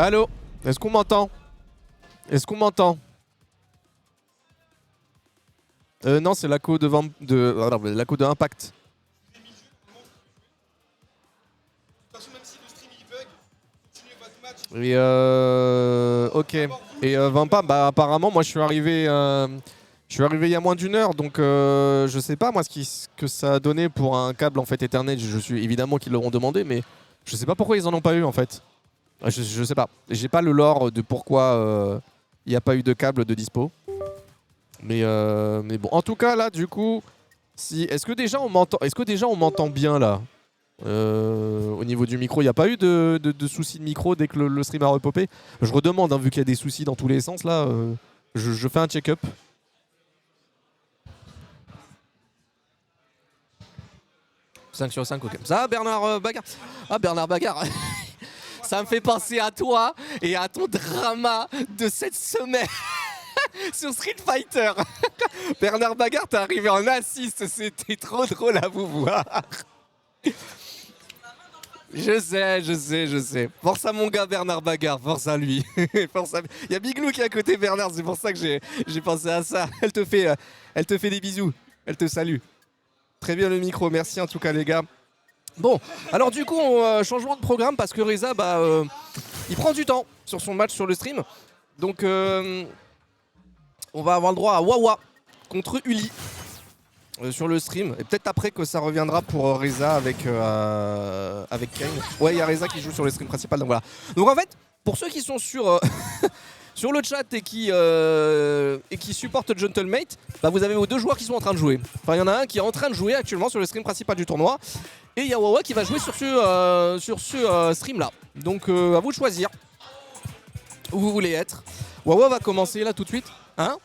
Allô? Est-ce qu'on m'entend? Est-ce qu'on m'entend? Non, c'est la co de, la co de Impact. Et ok. Et Vampa, bah apparemment, moi je suis arrivé il y a moins d'1 heure, donc je sais pas moi ce que ça a donné pour un câble en fait Ethernet. Je suis évidemment qu'ils l'auront demandé, mais je sais pas pourquoi ils en ont pas eu en fait. Je sais pas. J'ai pas le lore de pourquoi il n'y a pas eu de câble de dispo. Mais bon, en tout cas là, du coup, est-ce que déjà on m'entend bien là? Au niveau du micro, il n'y a pas eu de soucis de micro dès que le stream a repopé. Je redemande, hein, vu qu'il y a des soucis dans tous les sens là, je fais un check-up. « 5 sur 5, ok. Ça, Bernard Bagarre. Ah, Bernard Bagarre. Ça me fait penser à toi et à ton drama de cette semaine sur Street Fighter. Bernard Bagarre, t'es arrivé en assist, c'était trop drôle à vous voir. Je sais. Force à mon gars Bernard Bagarre, force à lui. Il y a Biglou qui est à côté Bernard, c'est pour ça que j'ai pensé à ça. Elle te fait des bisous, elle te salue. Très bien le micro, merci en tout cas les gars. Bon, alors du coup, changement de programme parce que Reza, il prend du temps sur son match sur le stream. Donc, on va avoir le droit à Wawa contre Uli sur le stream. Et peut-être après que ça reviendra pour Reza avec Kane. Ouais, il y a Reza qui joue sur le stream principal, donc voilà. Donc en fait, pour ceux qui sont sur... sur le chat et qui supportent Gentlemate, vous avez vos 2 joueurs qui sont en train de jouer. Enfin, il y en a un qui est en train de jouer actuellement sur le stream principal du tournoi. Et il y a Wawa qui va jouer sur ce stream là. Donc à vous de choisir où vous voulez être. Wawa va commencer là tout de suite. Hein?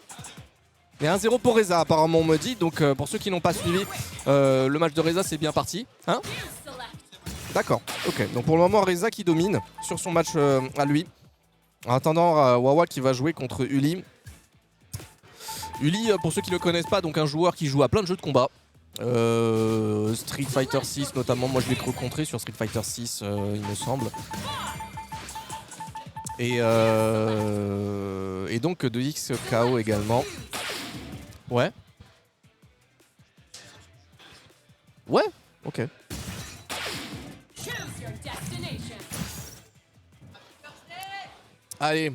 Il y a 1-0 pour Reza apparemment on me dit. Donc pour ceux qui n'ont pas suivi, le match de Reza c'est bien parti. Hein? D'accord, ok. Donc pour le moment Reza qui domine sur son match à lui. En attendant, Wawa qui va jouer contre Uli. Uli, pour ceux qui ne le connaissent pas, donc un joueur qui joue à plein de jeux de combat. Street Fighter 6 notamment, moi je l'ai rencontré sur Street Fighter 6 il me semble. Et donc de XKO également. Ouais. Ouais, ok. Allez.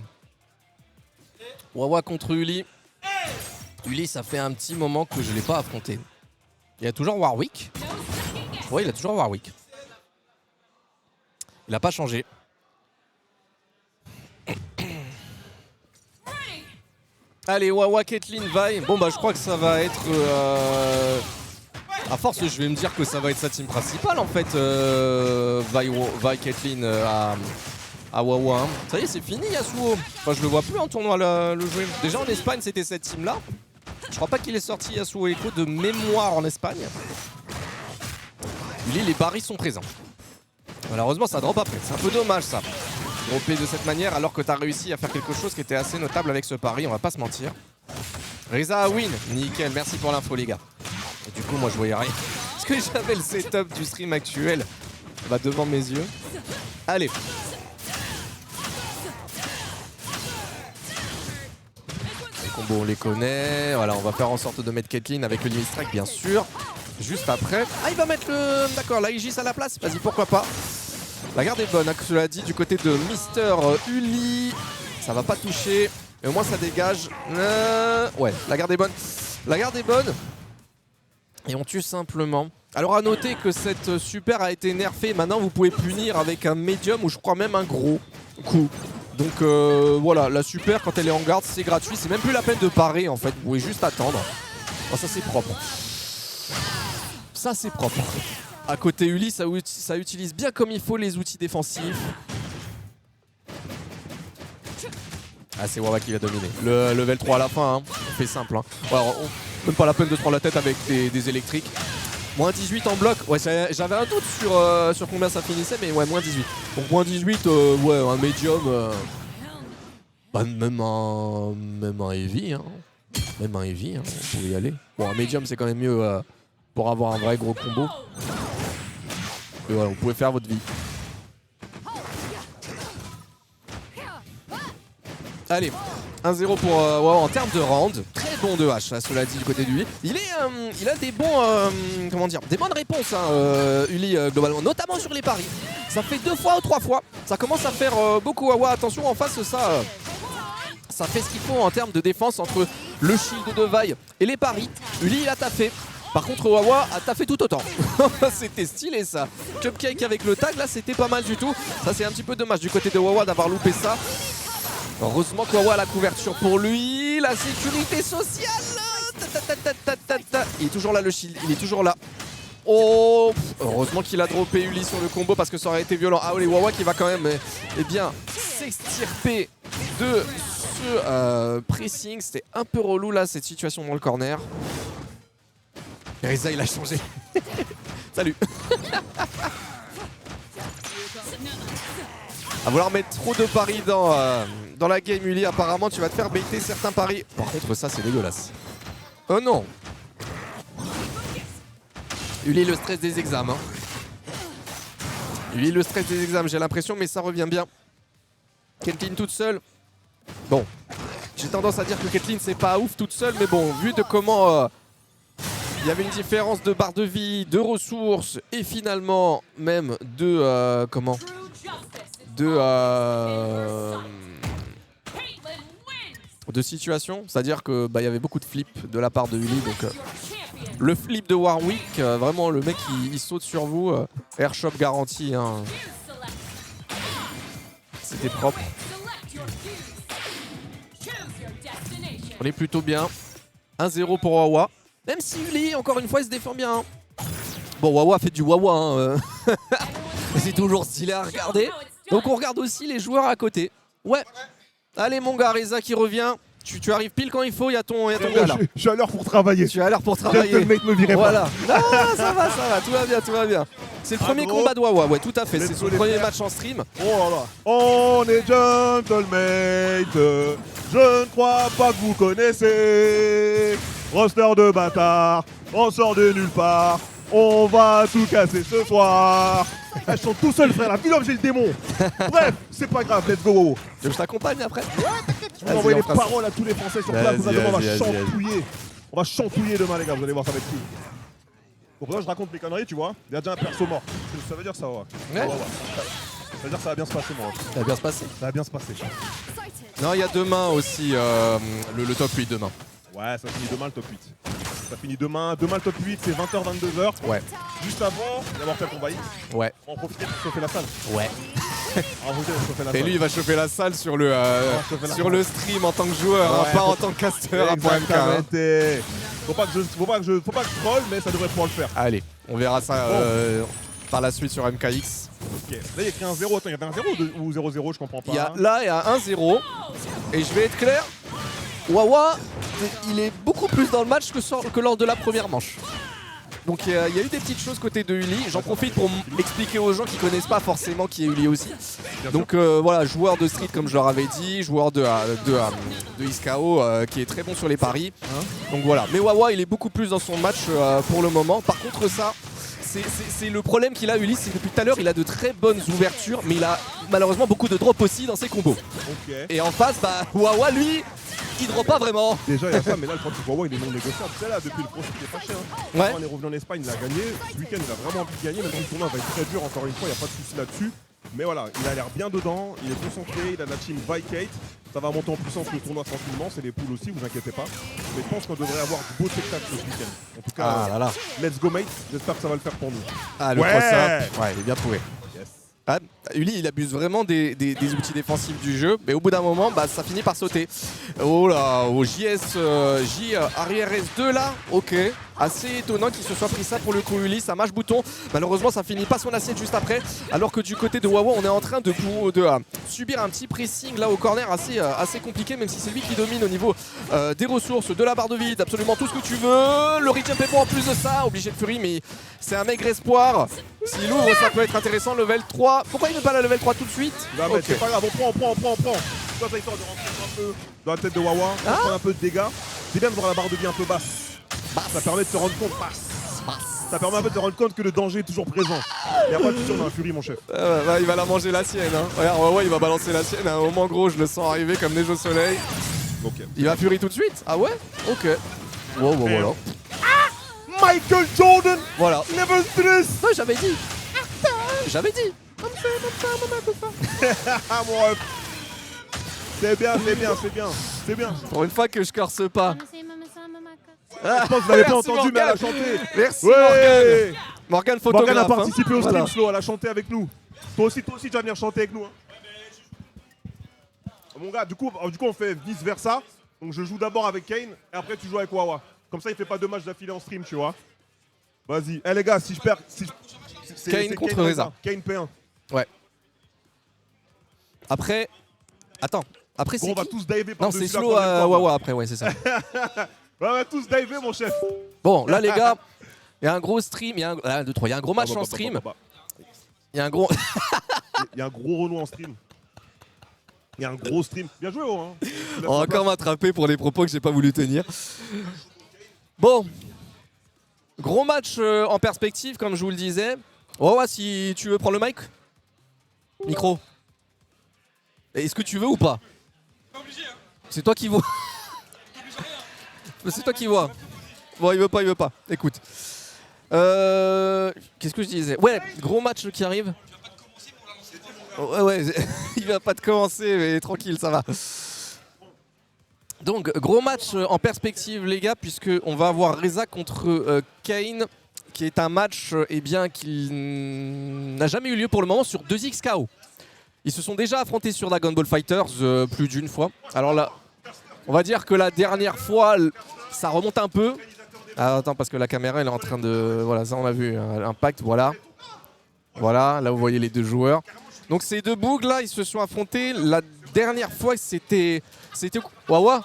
Wawa contre Uli. Uli, ça fait un petit moment que je ne l'ai pas affronté. Il a toujours Warwick. Ouais, il a toujours Warwick. Il n'a pas changé. Allez, Wawa, Caitlyn, Vi. Bon, je crois que ça va être... À force, je vais me dire que ça va être sa team principale, en fait. Vi, Caitlyn à Wawa. Hein. Ça y est, c'est fini, Yasuo. Enfin, je le vois plus en tournoi le jouer. Déjà, en Espagne, c'était cette team-là. Je crois pas qu'il est sorti Yasuo Echo de mémoire en Espagne. Les barils sont présents. Malheureusement, ça drop après. C'est un peu dommage, ça. Dropper de cette manière alors que tu as réussi à faire quelque chose qui était assez notable avec ce pari, on va pas se mentir. Reza win. Nickel, merci pour l'info, les gars. Et du coup, moi, je voyais rien. Parce que j'avais le setup du stream actuel devant mes yeux. Allez. On les connaît, voilà, on va faire en sorte de mettre Caitlyn avec le limit strike bien sûr. Juste après, il va mettre le... D'accord, la Aegis à la place, vas-y pourquoi pas. La garde est bonne, hein, que cela dit, du côté de Mister Uli. Ça va pas toucher, mais au moins ça dégage. Ouais, la garde est bonne. La garde est bonne. Et on tue simplement. Alors à noter que cette super a été nerfée, maintenant vous pouvez punir avec un médium ou je crois même un gros coup. Donc voilà, la super quand elle est en garde c'est gratuit, c'est même plus la peine de parer en fait, vous pouvez juste attendre. Oh, ça c'est propre. Ça c'est propre. À côté Uli, ça utilise bien comme il faut les outils défensifs. Ah c'est Wawa qui va dominer. Le level 3 à la fin, hein. On fait simple. Hein. Alors, même pas la peine de se prendre la tête avec des électriques. Moins 18 en bloc, ouais j'avais un doute sur combien ça finissait mais ouais moins 18. Donc moins 18, ouais un médium, même un heavy, hein. Même un heavy, hein, on pouvait y aller. Bon un médium c'est quand même mieux pour avoir un vrai gros combo. Et voilà, vous pouvez faire votre vie. Allez, 1-0 pour Wawa en termes de round. Très bon 2H, cela dit, du côté de lui. Il a des bons, comment dire, des bonnes réponses, hein, Uli, globalement, notamment sur les paris. Ça fait 2 fois ou 3 fois. Ça commence à faire beaucoup Wawa. Attention, en face, ça fait ce qu'il faut en termes de défense entre le shield de Vi et les paris. Uli, il a taffé. Par contre, Wawa a taffé tout autant. C'était stylé ça. Cupcake avec le tag, là, c'était pas mal du tout. Ça, c'est un petit peu dommage du côté de Wawa d'avoir loupé ça. Heureusement que Wawa a la couverture pour lui. La sécurité sociale. Il est toujours là, le shield. Il est toujours là. Oh, heureusement qu'il a droppé Uli sur le combo parce que ça aurait été violent. Ah oui, Wawa qui va quand même bien s'extirper de ce pressing. C'était un peu relou là, cette situation dans le corner. Reza, il a changé. Salut. À vouloir mettre trop de paris dans la game, Uli, apparemment tu vas te faire baiter certains paris. Par contre, ça c'est dégueulasse. Oh non. Uli, le stress des examens. Uli, le stress des examens, j'ai l'impression, mais ça revient bien. Caitlyn toute seule. Bon, j'ai tendance à dire que Caitlyn c'est pas ouf toute seule, mais bon, vu de comment il y avait une différence de barre de vie, de ressources et finalement même de comment de situation, c'est-à-dire que il y avait beaucoup de flips de la part de Uli, donc le flip de Warwick, vraiment le mec il saute sur vous, airshot garanti, hein. C'était propre. On est plutôt bien. 1-0 pour Wawa. Même si Uli, encore une fois, il se défend bien. Hein. Bon, Wawa fait du Wawa. Hein. C'est toujours stylé à regarder. Donc on regarde aussi les joueurs à côté. Ouais. Allez mon gars, Reza qui revient. Tu arrives pile quand il faut, il y a ton gars là. Je suis à l'heure pour travailler. Tu es à l'heure pour travailler. Le mec me virait voilà. Pas. Non, ça va, tout va bien, tout va bien. C'est le premier combat de Wawa, ouais, tout à fait. C'est son premier match en stream. Oh là là. On est gentlemen. Je ne crois pas que vous connaissez. Roster de bâtards. On sort de nulle part. On va tout casser ce soir. Je chante tout seul, frère. La ville, j'ai le démon. Bref, c'est pas grave. Let's go, Wawa. Je t'accompagne après. Je vais envoyer les paroles à tous les Français sur place. On va chantouiller. On va chantouiller demain, les gars. Vous allez voir, ça va être cool. Donc là, je raconte mes conneries, tu vois. Il y a déjà un perso mort. Ça veut dire que ça va. Ouais. Ça veut dire que ça va bien se passer, moi. Ça va bien se passer. Ça va bien se passer. Non, il y a demain aussi le top 8 demain. Ouais, ça finit demain le top 8. Ça finit demain. Demain le top 8, c'est 20h, 22h. Ouais. Juste avant, il y a Mortal Kombat. Ouais. On va en profiter pour chauffer la salle. Ouais. On va profiter pour chauffer la salle. Et lui, il va chauffer la salle sur le stream en tant que joueur, ouais, hein, pas en tant que caster. Exactement. Faut pas que je troll, mais ça devrait pouvoir le faire. Allez, on verra ça par la suite sur MKX. Ok. Là, il y a écrit 1-0. Attends, il y avait 1-0 ou 0-0, je comprends pas. Là, il y a 1-0. Et je vais être clair, Wawa, il est beaucoup plus dans le match que lors de la première manche. Donc il y a eu des petites choses côté de Uli. J'en profite pour expliquer aux gens qui connaissent pas forcément qui est Uli aussi. Donc voilà, joueur de street comme je leur avais dit, joueur de Iskao qui est très bon sur les paris. Donc voilà. Mais Wawa, il est beaucoup plus dans son match pour le moment. Par contre ça, c'est le problème qu'il a Uli, c'est que depuis tout à l'heure il a de très bonnes ouvertures, mais il a malheureusement beaucoup de drops aussi dans ses combos. Okay. Et en face, Wawa lui, il drop pas vraiment. Déjà il y a ça, mais là le problème c'est que Wawa il est non négociable. C'est là depuis le pro il est pas cher. Ouais. Quand on est revenu en Espagne, il a gagné. Ce week-end il a vraiment envie de gagner, même si le tournoi va être très dur encore une fois, il n'y a pas de souci là-dessus. Mais voilà, il a l'air bien dedans, il est concentré, il a de la team Vikate. Ça va monter en puissance le tournoi tranquillement, c'est les poules aussi, vous inquiétez pas. Mais je pense qu'on devrait avoir de beaux spectacles ce week-end. En tout cas, let's go mate, j'espère que ça va le faire pour nous. Ah, le cross-up, ouais, il est bien trouvé. Yes. Ah, Uli, il abuse vraiment des outils défensifs du jeu, mais au bout d'un moment, ça finit par sauter. Oh là, au J arrière S2 là, ok. Assez étonnant qu'il se soit pris ça pour le coup Uli, ça mâche bouton. Malheureusement, ça finit pas son assiette juste après. Alors que du côté de Wawa, on est en train de subir un petit pressing là au corner assez compliqué, même si c'est lui qui domine au niveau des ressources, de la barre de vide, absolument tout ce que tu veux. Le rejump est bon en plus de ça, obligé de Fury, mais c'est un maigre espoir. S'il ouvre, ça peut être intéressant. Level 3. Pourquoi il ne met pas la level 3 tout de suite? Okay. C'est pas grave, on prend. Toi, t'as histoire de rentrer un peu dans la tête de Wawa, prendre un peu de dégâts. C'est bien de voir la barre de vie un peu basse. Ça permet de se rendre compte. Ça permet un peu de se rendre compte que le danger est toujours présent. Y'a pas de soucis, on a un Fury, mon chef. Bah, il va la manger la sienne. Hein. Regarde, ouais, il va balancer la sienne. À un moment, gros, je le sens arriver comme neige au soleil. Ok. Il va Fury tout de suite? Ah ouais? Ok. Wow, voilà. Michael Jordan! Voilà. Never stress! Non, j'avais dit. J'avais dit. Ah, mon ref. C'est bien, c'est bien, c'est bien. C'est bien. Pour une fois que je corse pas. Je pense que vous l'avez pas Merci, entendu, mais elle a Morgane. chanté. Merci Ouais. Morgane, photographe. Morgane a participé au stream Voilà. slow, elle a chanté avec nous. Toi aussi, tu vas venir chanter avec nous. Hein. Mon gars, du coup, on fait vice versa. Donc je joue d'abord avec Kane et après tu joues avec Wawa. Comme ça, il fait pas deux matchs d'affilée en stream, tu vois. Vas-y. Eh les gars, si je perds, c'est Kane contre Reza. Kane P1. Ouais. Après, attends. Après, Bon, c'est on va qui? tous diver Non, par-dessus c'est la slow troisième corde. Wawa après, ouais, c'est ça. Ouais, on va tous diver, mon chef. Bon, là, les gars, il y a un gros stream. Il y a un, 2, 3. Il y a un gros match en stream. Il y a un gros. Il y a un gros Renault en stream. Il y a un gros stream. Bien joué, oh, hein. On va encore m'attraper pour les propos que j'ai pas voulu tenir. Bon. Gros match en perspective, comme je vous le disais. Oh, ouais, si tu veux prendre le mic. Micro. Est-ce que tu veux ou pas? C'est toi qui vois. C'est toi qui vois. Bon, il veut pas. Écoute. Qu'est-ce que je disais? Ouais, gros match qui arrive. Ouais, il va pas te commencer, mais tranquille, ça va. Donc, gros match en perspective, les gars, puisque on va avoir Reza contre Kane, qui est un match qui n'a jamais eu lieu pour le moment sur 2x KO. Ils se sont déjà affrontés sur Dragon Ball Fighters plus d'une fois. Alors là, on va dire que la dernière fois, ça remonte un peu. Ah, attends, parce que la caméra, elle est en train de... Voilà, ça on a vu, impact, voilà. Voilà, là vous voyez les deux joueurs. Donc ces deux bougs là, ils se sont affrontés. La dernière fois, c'était Wawa.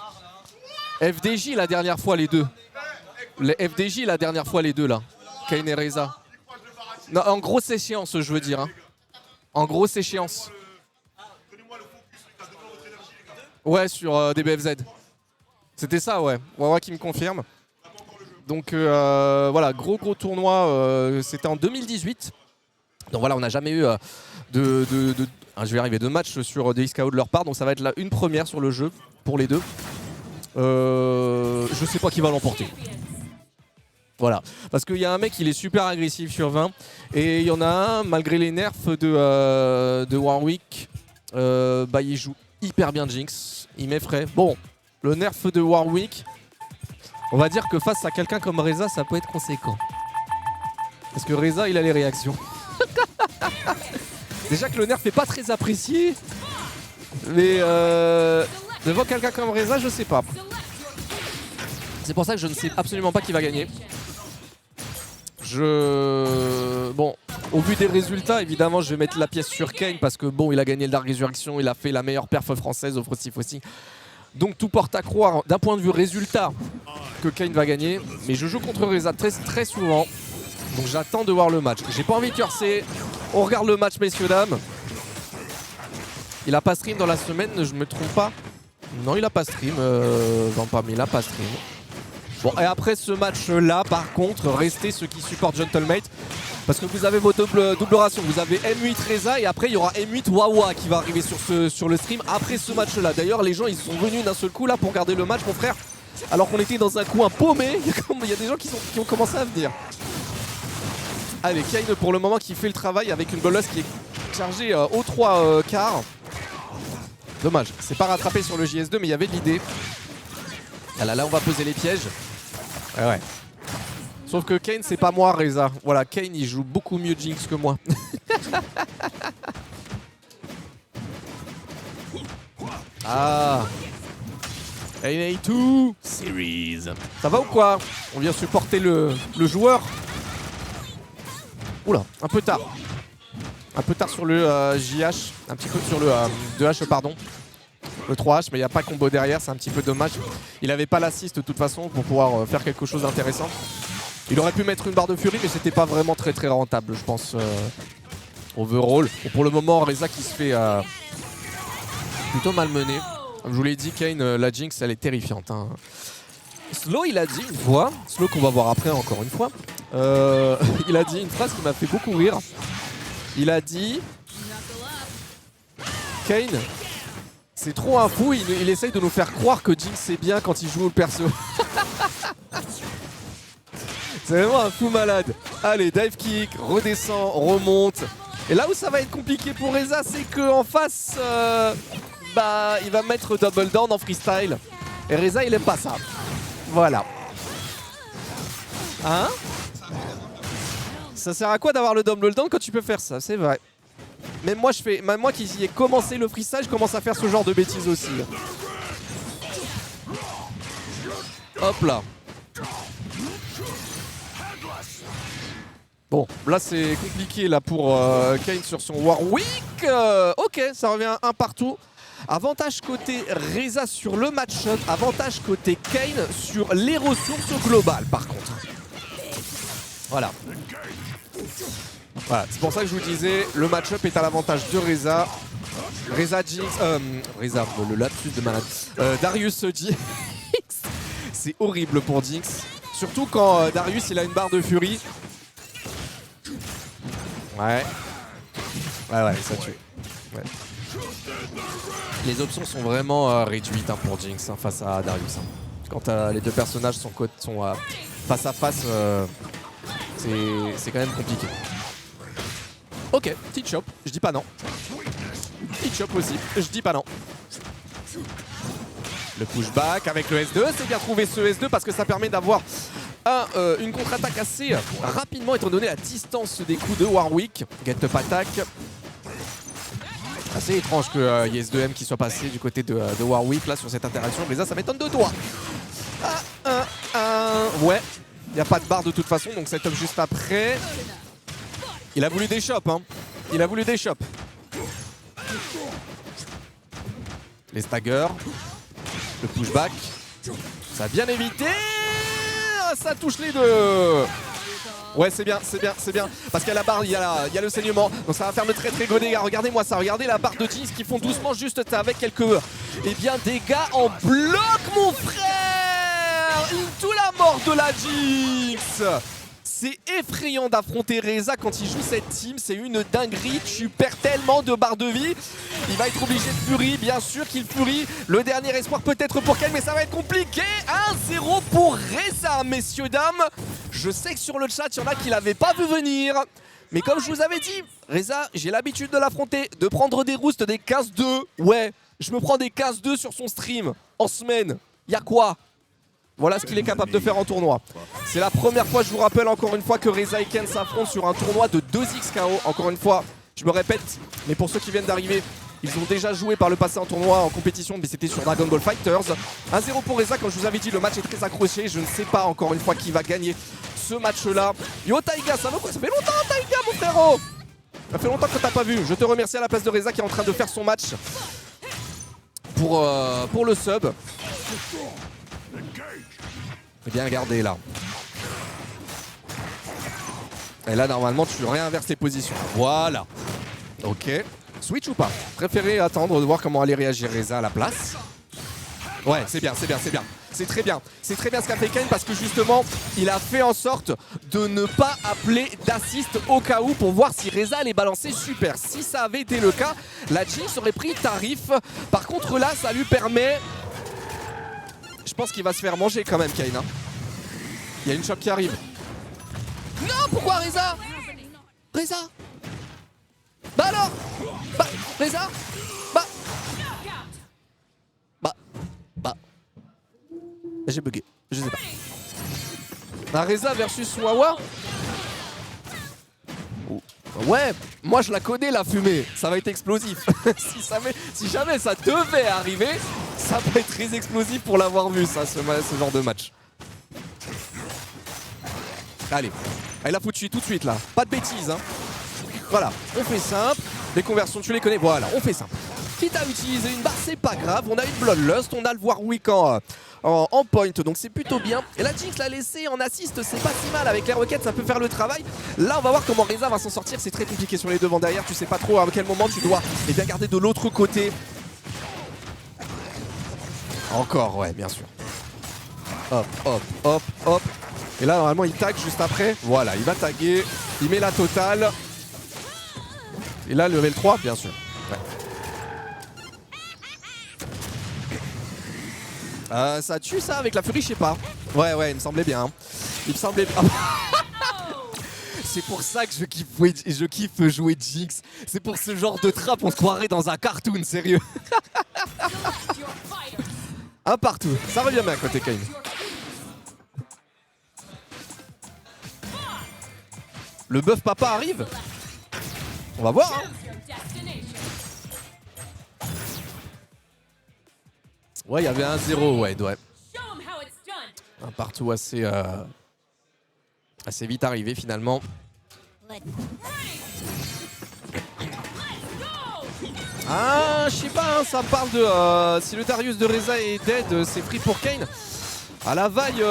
FDJ la dernière fois, les deux. Les FDJ la dernière fois, les deux là. Kane et Reza. Non, en grosse échéance, je veux dire. Hein. En grosse échéance. Ouais, sur DBFZ. C'était ça, ouais. Wawa qui me confirme. Donc voilà, gros tournoi. C'était en 2018. Donc voilà, on n'a jamais eu je vais arriver, 2 matchs sur DXKO de leur part. Donc ça va être là une première sur le jeu pour les deux. Je sais pas qui va l'emporter. Voilà, parce qu'il y a un mec, il est super agressif sur 20. Et il y en a un, malgré les nerfs de Warwick, il joue hyper bien Jinx. Il m'effraie. Bon, le nerf de Warwick, on va dire que face à quelqu'un comme Reza, ça peut être conséquent. Parce que Reza, il a les réactions. Déjà que le nerf n'est pas très apprécié. Mais devant quelqu'un comme Reza, je sais pas. C'est pour ça que je ne sais absolument pas qui va gagner. Bon, au vu des résultats, évidemment, je vais mettre la pièce sur Kane parce que bon, il a gagné le Dark Résurrection, il a fait la meilleure perf française au Frosty Frosty. Donc tout porte à croire, d'un point de vue résultat, que Kane va gagner. Mais je joue contre Reza très souvent. Donc j'attends de voir le match. J'ai pas envie de curser. On regarde le match, messieurs, dames. Il a pas stream dans la semaine, je me trompe pas. Non, il a pas stream. Mais il a pas stream. Bon, et après ce match-là, par contre, restez ceux qui supportent Gentlemate. Parce que vous avez vos double rations. Vous avez M8 Reza et après il y aura M8 Wawa qui va arriver sur le stream après ce match-là. D'ailleurs, les gens ils sont venus d'un seul coup là pour regarder le match, mon frère. Alors qu'on était dans un coin paumé, il y a des gens qui ont commencé à venir. Allez, Kane pour le moment qui fait le travail avec une bolosse qui est chargée au 3 quarts. Dommage, c'est pas rattrapé sur le JS2 mais il y avait de l'idée. Ah là on va poser les pièges. Ouais. Sauf que Kane c'est pas moi Reza. Voilà, Kane il joue beaucoup mieux Jinx que moi. Ah, NA2 Series. Ça va ou quoi? On vient supporter le joueur. Oula, un peu tard. Un peu tard sur le JH, un petit peu sur le 2H, pardon. Le 3H, mais il n'y a pas combo derrière, c'est un petit peu dommage. Il n'avait pas l'assist de toute façon pour pouvoir faire quelque chose d'intéressant. Il aurait pu mettre une barre de furie, mais c'était pas vraiment très rentable, je pense, overall. Bon, pour le moment, Reza qui se fait plutôt malmener. Comme je vous l'ai dit, Kane, la Jinx, elle est terrifiante. Hein. Slow, il a dit une fois, Slow qu'on va voir après encore une fois, il a dit une phrase qui m'a fait beaucoup rire. Il a dit... Kayn, c'est trop un fou, il essaye de nous faire croire que Jinx c'est bien quand il joue au perso. C'est vraiment un fou malade. Allez, dive kick, redescend, remonte. Et là où ça va être compliqué pour Reza, c'est qu'en face, il va mettre double down en freestyle. Et Reza, il aime pas ça. Voilà. Hein? Ça sert à quoi d'avoir le double down quand tu peux faire ça? C'est vrai. Même moi, moi qui ai commencé le freestyle, je commence à faire ce genre de bêtises aussi. Hop là. Bon, là c'est compliqué là pour Kayn sur son Warwick. Ok, ça revient un partout. Avantage côté Reza sur le match-up. Avantage côté Kayn sur les ressources globales par contre. Voilà. Voilà, c'est pour ça que je vous disais, le match-up est à l'avantage de Reza. Reza Jinx, Reza, le lapsus de malade. Darius Jinx. C'est horrible pour Jinx. Surtout quand Darius il a une barre de furie. Ouais, ça tue. Ouais. Les options sont vraiment réduites pour Jinx face à Darius. Quand les deux personnages sont face à face, c'est quand même compliqué. Ok, petite chop, je dis pas non. Petite chop aussi, je dis pas non. Le pushback avec le S2, c'est bien trouvé ce S2 parce que ça permet d'avoir une contre-attaque assez rapidement étant donné la distance des coups de Warwick. Get up attack. Assez étrange qu'il y ait S2M qui soit passé du côté de Warwick là sur cette interaction. Mais ça m'étonne de toi. Ouais, il n'y a pas de barre de toute façon, donc setup juste après. Il a voulu des chops, hein. Il a voulu des chops. Les staggers. Le pushback. Ça a bien évité. Ça touche les deux. Ouais, c'est bien, c'est bien, c'est bien. Parce qu'il y a la barre, il y a le saignement. Donc ça va faire de très très gros dégâts. Regardez-moi ça, regardez la barre de Jinx qui font doucement juste avec quelques dégâts en bloc, mon frère. Into la mort de la Jinx. C'est effrayant d'affronter Reza quand il joue cette team, c'est une dinguerie, tu perds tellement de barres de vie. Il va être obligé de Fury, bien sûr qu'il Fury. Le dernier espoir peut-être pour Kayn, mais ça va être compliqué. 1-0 pour Reza, messieurs, dames. Je sais que sur le chat, il y en a qui l'avaient pas vu venir. Mais comme je vous avais dit, Reza, j'ai l'habitude de l'affronter, de prendre des roustes, des 15-2. Ouais, je me prends des 15-2 sur son stream en semaine. Y'a quoi? Voilà ce qu'il est capable de faire en tournoi. C'est la première fois, je vous rappelle encore une fois, que Reza et Kayn s'affrontent sur un tournoi de 2x KO. Encore une fois, je me répète, mais pour ceux qui viennent d'arriver, ils ont déjà joué par le passé en tournoi, en compétition, mais c'était sur Dragon Ball Fighters. 1-0 pour Reza, comme je vous avais dit, le match est très accroché. Je ne sais pas encore une fois qui va gagner ce match-là. Yo Taiga, ça va quoi? Ça fait longtemps Taiga, mon frérot. Ça fait longtemps que t'as pas vu. Je te remercie à la place de Reza qui est en train de faire son match pour le sub. Bien regardé là. Et là normalement tu réinverses les positions. Voilà. Ok. Switch ou pas? Préférez attendre de voir comment allait réagir Reza à la place. Ouais, c'est bien, c'est bien, c'est bien. C'est très bien. C'est très bien ce qu'a fait Kayn parce que justement, il a fait en sorte de ne pas appeler d'assist au cas où pour voir si Reza allait balancer super. Si ça avait été le cas, la Jinx aurait pris tarif. Par contre là, ça lui permet... Je pense qu'il va se faire manger quand même, Kayn. Hein. Il y a une choc qui arrive. Non, pourquoi Reza? Reza? Bah alors? Bah, Reza? J'ai bugué, je sais pas. Un Reza versus Wawa? Ouais, moi je la connais la fumée, ça va être explosif. si jamais ça devait arriver, ça va être très explosif pour l'avoir vu ça, ce genre de match. Allez, elle a foutu tout de suite là, pas de bêtises hein. Voilà, on fait simple, les conversions tu les connais, voilà, on fait simple. Quitte à utiliser une barre, c'est pas grave, on a une Bloodlust, on a le Warwick en point, donc c'est plutôt bien. Et la Jinx l'a laissé en assist, c'est pas si mal, avec les requêtes ça peut faire le travail. Là on va voir comment Reza va s'en sortir, c'est très compliqué sur les devants derrière, tu sais pas trop à quel moment tu dois bien garder de l'autre côté. Encore, ouais, bien sûr. Hop, hop, hop, hop. Et là normalement il tag juste après, voilà, il va taguer, il met la totale. Et là, level 3, bien sûr. Ouais. Ça tue ça avec la furie, je sais pas. Ouais, il me semblait bien. Il me semblait bien. C'est pour ça que je kiffe jouer Jinx. C'est pour ce genre de trappe, on se croirait dans un cartoon, sérieux. Un partout, ça revient bien côté Kayn. Le buff papa arrive. On va voir. Hein. Ouais, il y avait un 0, ouais. Un partout assez vite arrivé finalement. Ah, je sais pas, hein, ça parle de si le Darius de Reza est dead, c'est free pour Kayn. Ah, la vaille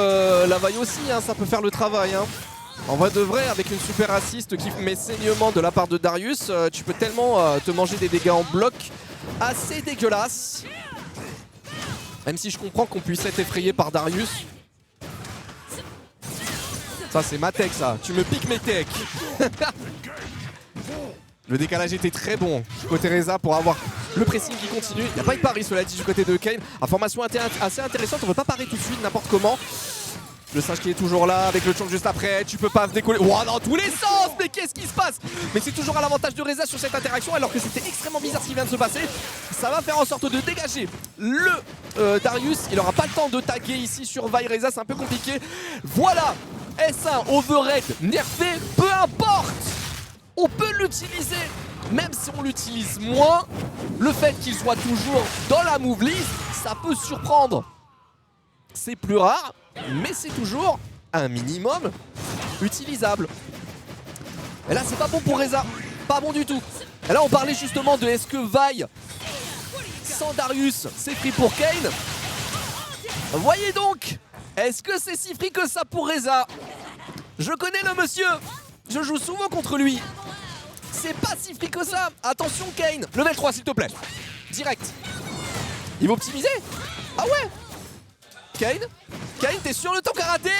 aussi, hein, ça peut faire le travail. Hein. En vrai de vrai, avec une super assist qui met saignement de la part de Darius, tu peux tellement te manger des dégâts en bloc assez dégueulasses. Même si je comprends qu'on puisse être effrayé par Darius. Ça c'est ma tech ça, tu me piques mes techs. Le décalage était très bon côté Reza pour avoir le pressing qui continue. Il n'y a pas eu de pari cela dit du côté de Kayn. Information assez intéressante, on ne veut pas parier tout de suite n'importe comment. Le singe qui est toujours là avec le champ juste après, tu peux pas décoller. Wow, dans tous les sens, mais qu'est-ce qui se passe? Mais c'est toujours à l'avantage de Reza sur cette interaction alors que c'était extrêmement bizarre ce qui vient de se passer. Ça va faire en sorte de dégager le Darius. Il n'aura pas le temps de taguer ici sur Vi Reza, c'est un peu compliqué. Voilà, S1, overhead, nerfé, peu importe. On peut l'utiliser, même si on l'utilise moins. Le fait qu'il soit toujours dans la move list, ça peut surprendre. C'est plus rare, mais c'est toujours un minimum utilisable. Et là, c'est pas bon pour Reza, pas bon du tout. Et là, on parlait justement de est-ce que Vi sans Darius, c'est free pour Kayn. Voyez donc, est-ce que c'est si free que ça pour Reza? Je connais le monsieur, je joue souvent contre lui. C'est pas si free que ça. Attention Kayn, level 3 s'il te plaît. Direct. Il va optimiser? Ah ouais. Kayn, t'es sur le ton karaté.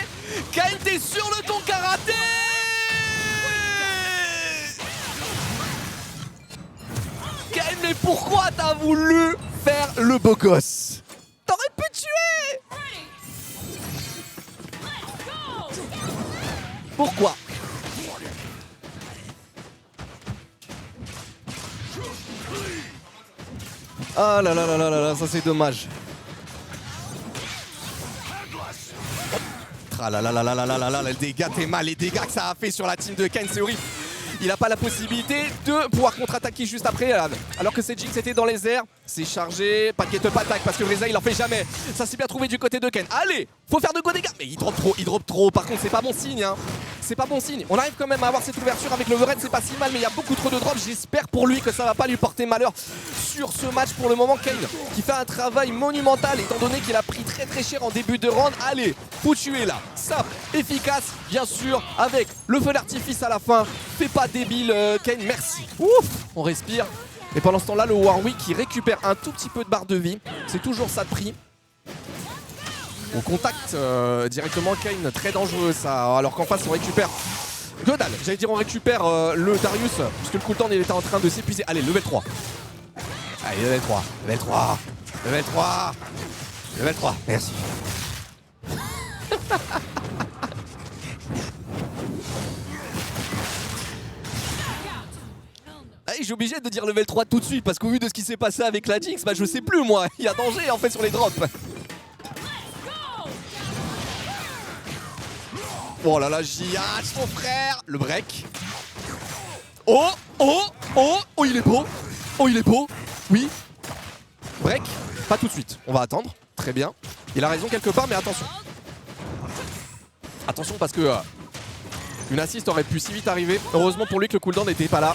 Kayn, t'es sur le ton karaté. Kayn, mais pourquoi t'as voulu faire le beau gosse? T'aurais pu tuer. Pourquoi? Ah là là là là là, ça c'est dommage. Ah là là là là là là là là, les dégâts, t'es mal, les dégâts que ça a fait sur la team de Kayn, c'est horrible. Il n'a pas la possibilité de pouvoir contre-attaquer juste après, alors que c'est Jinx était dans les airs. C'est chargé, pas de get-up attaque parce que Reza il en fait jamais. Ça s'est bien trouvé du côté de Kayn. Allez, faut faire de gros dégâts. Mais il drop trop. Par contre, c'est pas bon signe. Hein. C'est pas bon signe. On arrive quand même à avoir cette ouverture avec l'overhead, c'est pas si mal, mais il y a beaucoup trop de drops. J'espère pour lui que ça va pas lui porter malheur sur ce match. Pour le moment, Kayn qui fait un travail monumental étant donné qu'il a pris très cher en début de round. Allez, faut tuer là. Simple, efficace, bien sûr, avec le feu d'artifice à la fin. Fais pas débile, Kayn, merci. Ouf, on respire. Et pendant ce temps-là, le Warwick qui récupère un tout petit peu de barre de vie. C'est toujours ça de prix. On contacte directement Kayn, très dangereux ça. Alors qu'en face, on récupère... Que dalle, j'allais dire on récupère le Darius, puisque le cooldown il était en train de s'épuiser. Allez, level 3. Allez, level 3, level 3, level 3, level 3, merci. J'ai obligé de dire level 3 tout de suite parce qu'au vu de ce qui s'est passé avec la Jinx, bah je sais plus moi, il y a danger en fait sur les drops. Oh là là, JH mon frère. Le break. Oh, il est beau. Oh, il est beau. Oui. Break, pas tout de suite, on va attendre. Très bien. Il a raison quelque part, mais attention. Attention parce que une assist aurait pu si vite arriver. Heureusement pour lui que le cooldown n'était pas là.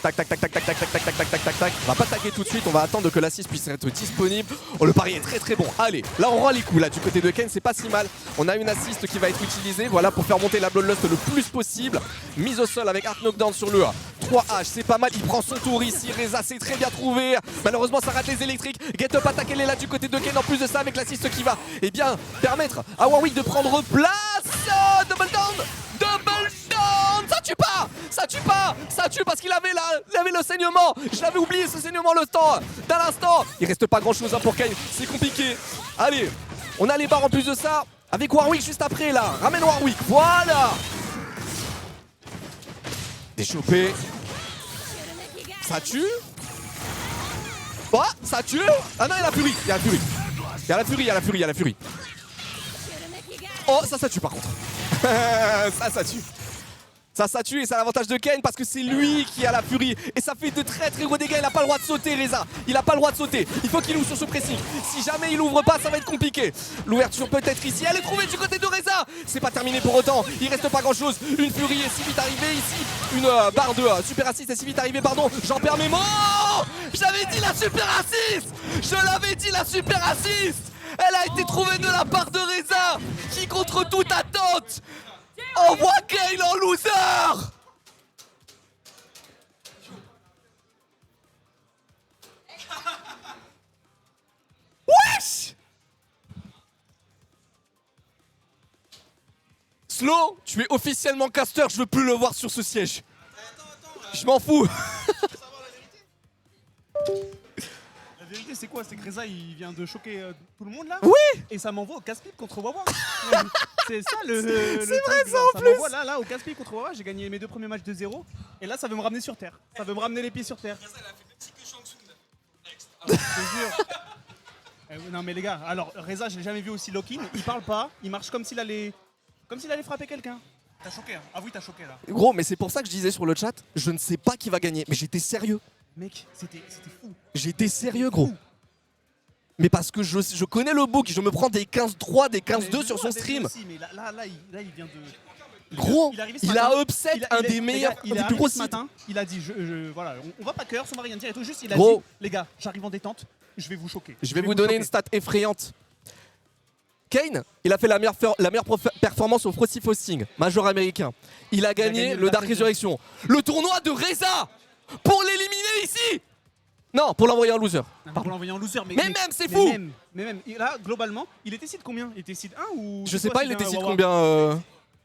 Tac. On va pas taguer tout de suite, on va attendre que l'assist puisse être disponible. Oh, le pari est très bon. Allez, là on rend les coups là du côté de Kayn, c'est pas si mal. On a une assist qui va être utilisée, voilà, pour faire monter la Bloodlust le plus possible. Mise au sol avec Art Knockdown sur le 3H, c'est pas mal. Il prend son tour ici, Reza c'est très bien trouvé. Malheureusement ça rate les électriques. Get up attaque, elle est là du côté de Kayn. En plus de ça, avec l'assist qui va bien permettre à Warwick de prendre place. Double down. Ça tue pas, ça tue parce qu'il avait avait le saignement. Je l'avais oublié ce saignement le temps d'un instant. Il reste pas grand chose pour Kayn. C'est compliqué. Allez, on a les barres en plus de ça. Avec Warwick juste après là. Ramène Warwick. Voilà. Déchopé. Ça tue. Oh, ça tue. Ah non, il y a la furie. Il y a la furie. Il y a la furie, il y a la furie, il y a la furie. Oh, ça tue par contre. ça tue. Ça tue et c'est l'avantage de Kayn parce que c'est lui qui a la furie. Et ça fait de très gros dégâts. Il n'a pas le droit de sauter, Reza. Il n'a pas le droit de sauter. Il faut qu'il ouvre sur ce pressing. Si jamais il ouvre pas, ça va être compliqué. L'ouverture peut-être ici. Elle est trouvée du côté de Reza. C'est pas terminé pour autant. Il reste pas grand chose. Une furie est si vite arrivée ici. Une barre de super assist est si vite arrivée, pardon. J'en perds mes mots. J'avais dit la super assist. Je l'avais dit la super assist. Elle a été trouvée de la part de Reza qui, contre toute attente, envoie Kayn en loser. Wesh. Slow, tu es officiellement caster, je veux plus le voir sur ce siège. Je m'en fous. La vérité, c'est quoi? C'est que Reza, il vient de choquer tout le monde là. Oui. Et ça m'envoie au casse-pipe contre Wawa. C'est ça le. C'est vrai, truc, ça, genre. en plus. M'envoie là, au casse-pipe contre Wawa. J'ai gagné mes 2 premiers matchs de 0. Et là, ça veut me ramener sur terre. Ça veut me ramener les pieds sur terre. Je te jure. Non, mais les gars, alors Reza, je l'ai jamais vu aussi lock-in. Il parle pas, il marche comme s'il allait frapper quelqu'un. T'as choqué, hein. Avoue, t'as choqué là. Gros, mais c'est pour ça que je disais sur le chat, je ne sais pas qui va gagner. Mais j'étais sérieux. Mec, c'était fou. J'étais sérieux, gros. Mais parce que je connais le book, je me prends des 15-3, des 15-2 sur son stream. Aussi, mais là, il vient de. Gros, est arrivé ce il matin. a upset un des meilleurs, Il est des plus gros arrivé ce sites. matin, il a dit, voilà, on va pas curse, on va rien dire et tout, juste il a Gros. dit, les gars, j'arrive en détente, je vais vous choquer. Je vais vous donner une stat effrayante. Kayn, il a fait la meilleure performance au Frosty Fasting, major américain. Il a gagné le Dark Resurrection. Le tournoi de Reza pour l'éliminer ici. Non, pour l'envoyer en loser. Pour l'envoyer en loser, mais même, c'est fou. Mais même, et là, globalement, il était seed combien? Il était seed 1 ou... Je sais quoi, pas, il seed était 1, seed Wawa combien